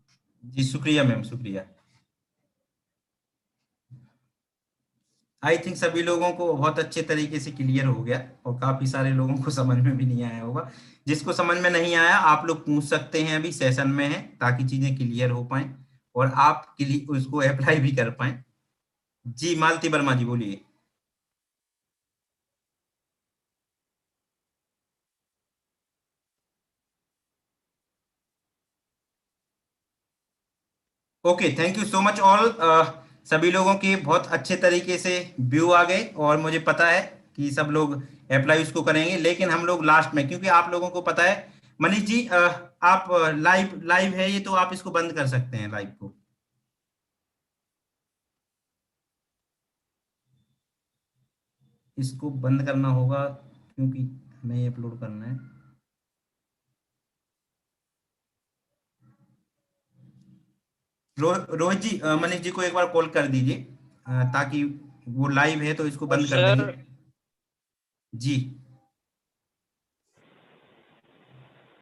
जी, शुक्रिया मैम, शुक्रिया। आई थिंक सभी लोगों को बहुत अच्छे तरीके से क्लियर हो गया, और काफी सारे लोगों को समझ में भी नहीं आया होगा। जिसको समझ में नहीं आया आप लोग पूछ सकते हैं, अभी सेशन में है, ताकि चीजें क्लियर हो पाए और आप उसको अप्लाई भी कर पाए। जी, मालती वर्मा जी बोलिए। Okay, thank you so much all. सभी लोगों के बहुत अच्छे तरीके से व्यू आ गए, और मुझे पता है कि सब लोग अप्लाई उसको करेंगे, लेकिन हम लोग लास्ट में, क्योंकि आप लोगों को पता है। मनीष जी, आप लाइव लाइव है ये, तो आप इसको बंद कर सकते हैं लाइव को। इसको बंद करना होगा क्योंकि हमें ये अपलोड करना है। रोहित जी, मनीष जी को एक बार कॉल कर दीजिए, ताकि वो लाइव है तो इसको बंद कर सर देंगे। जी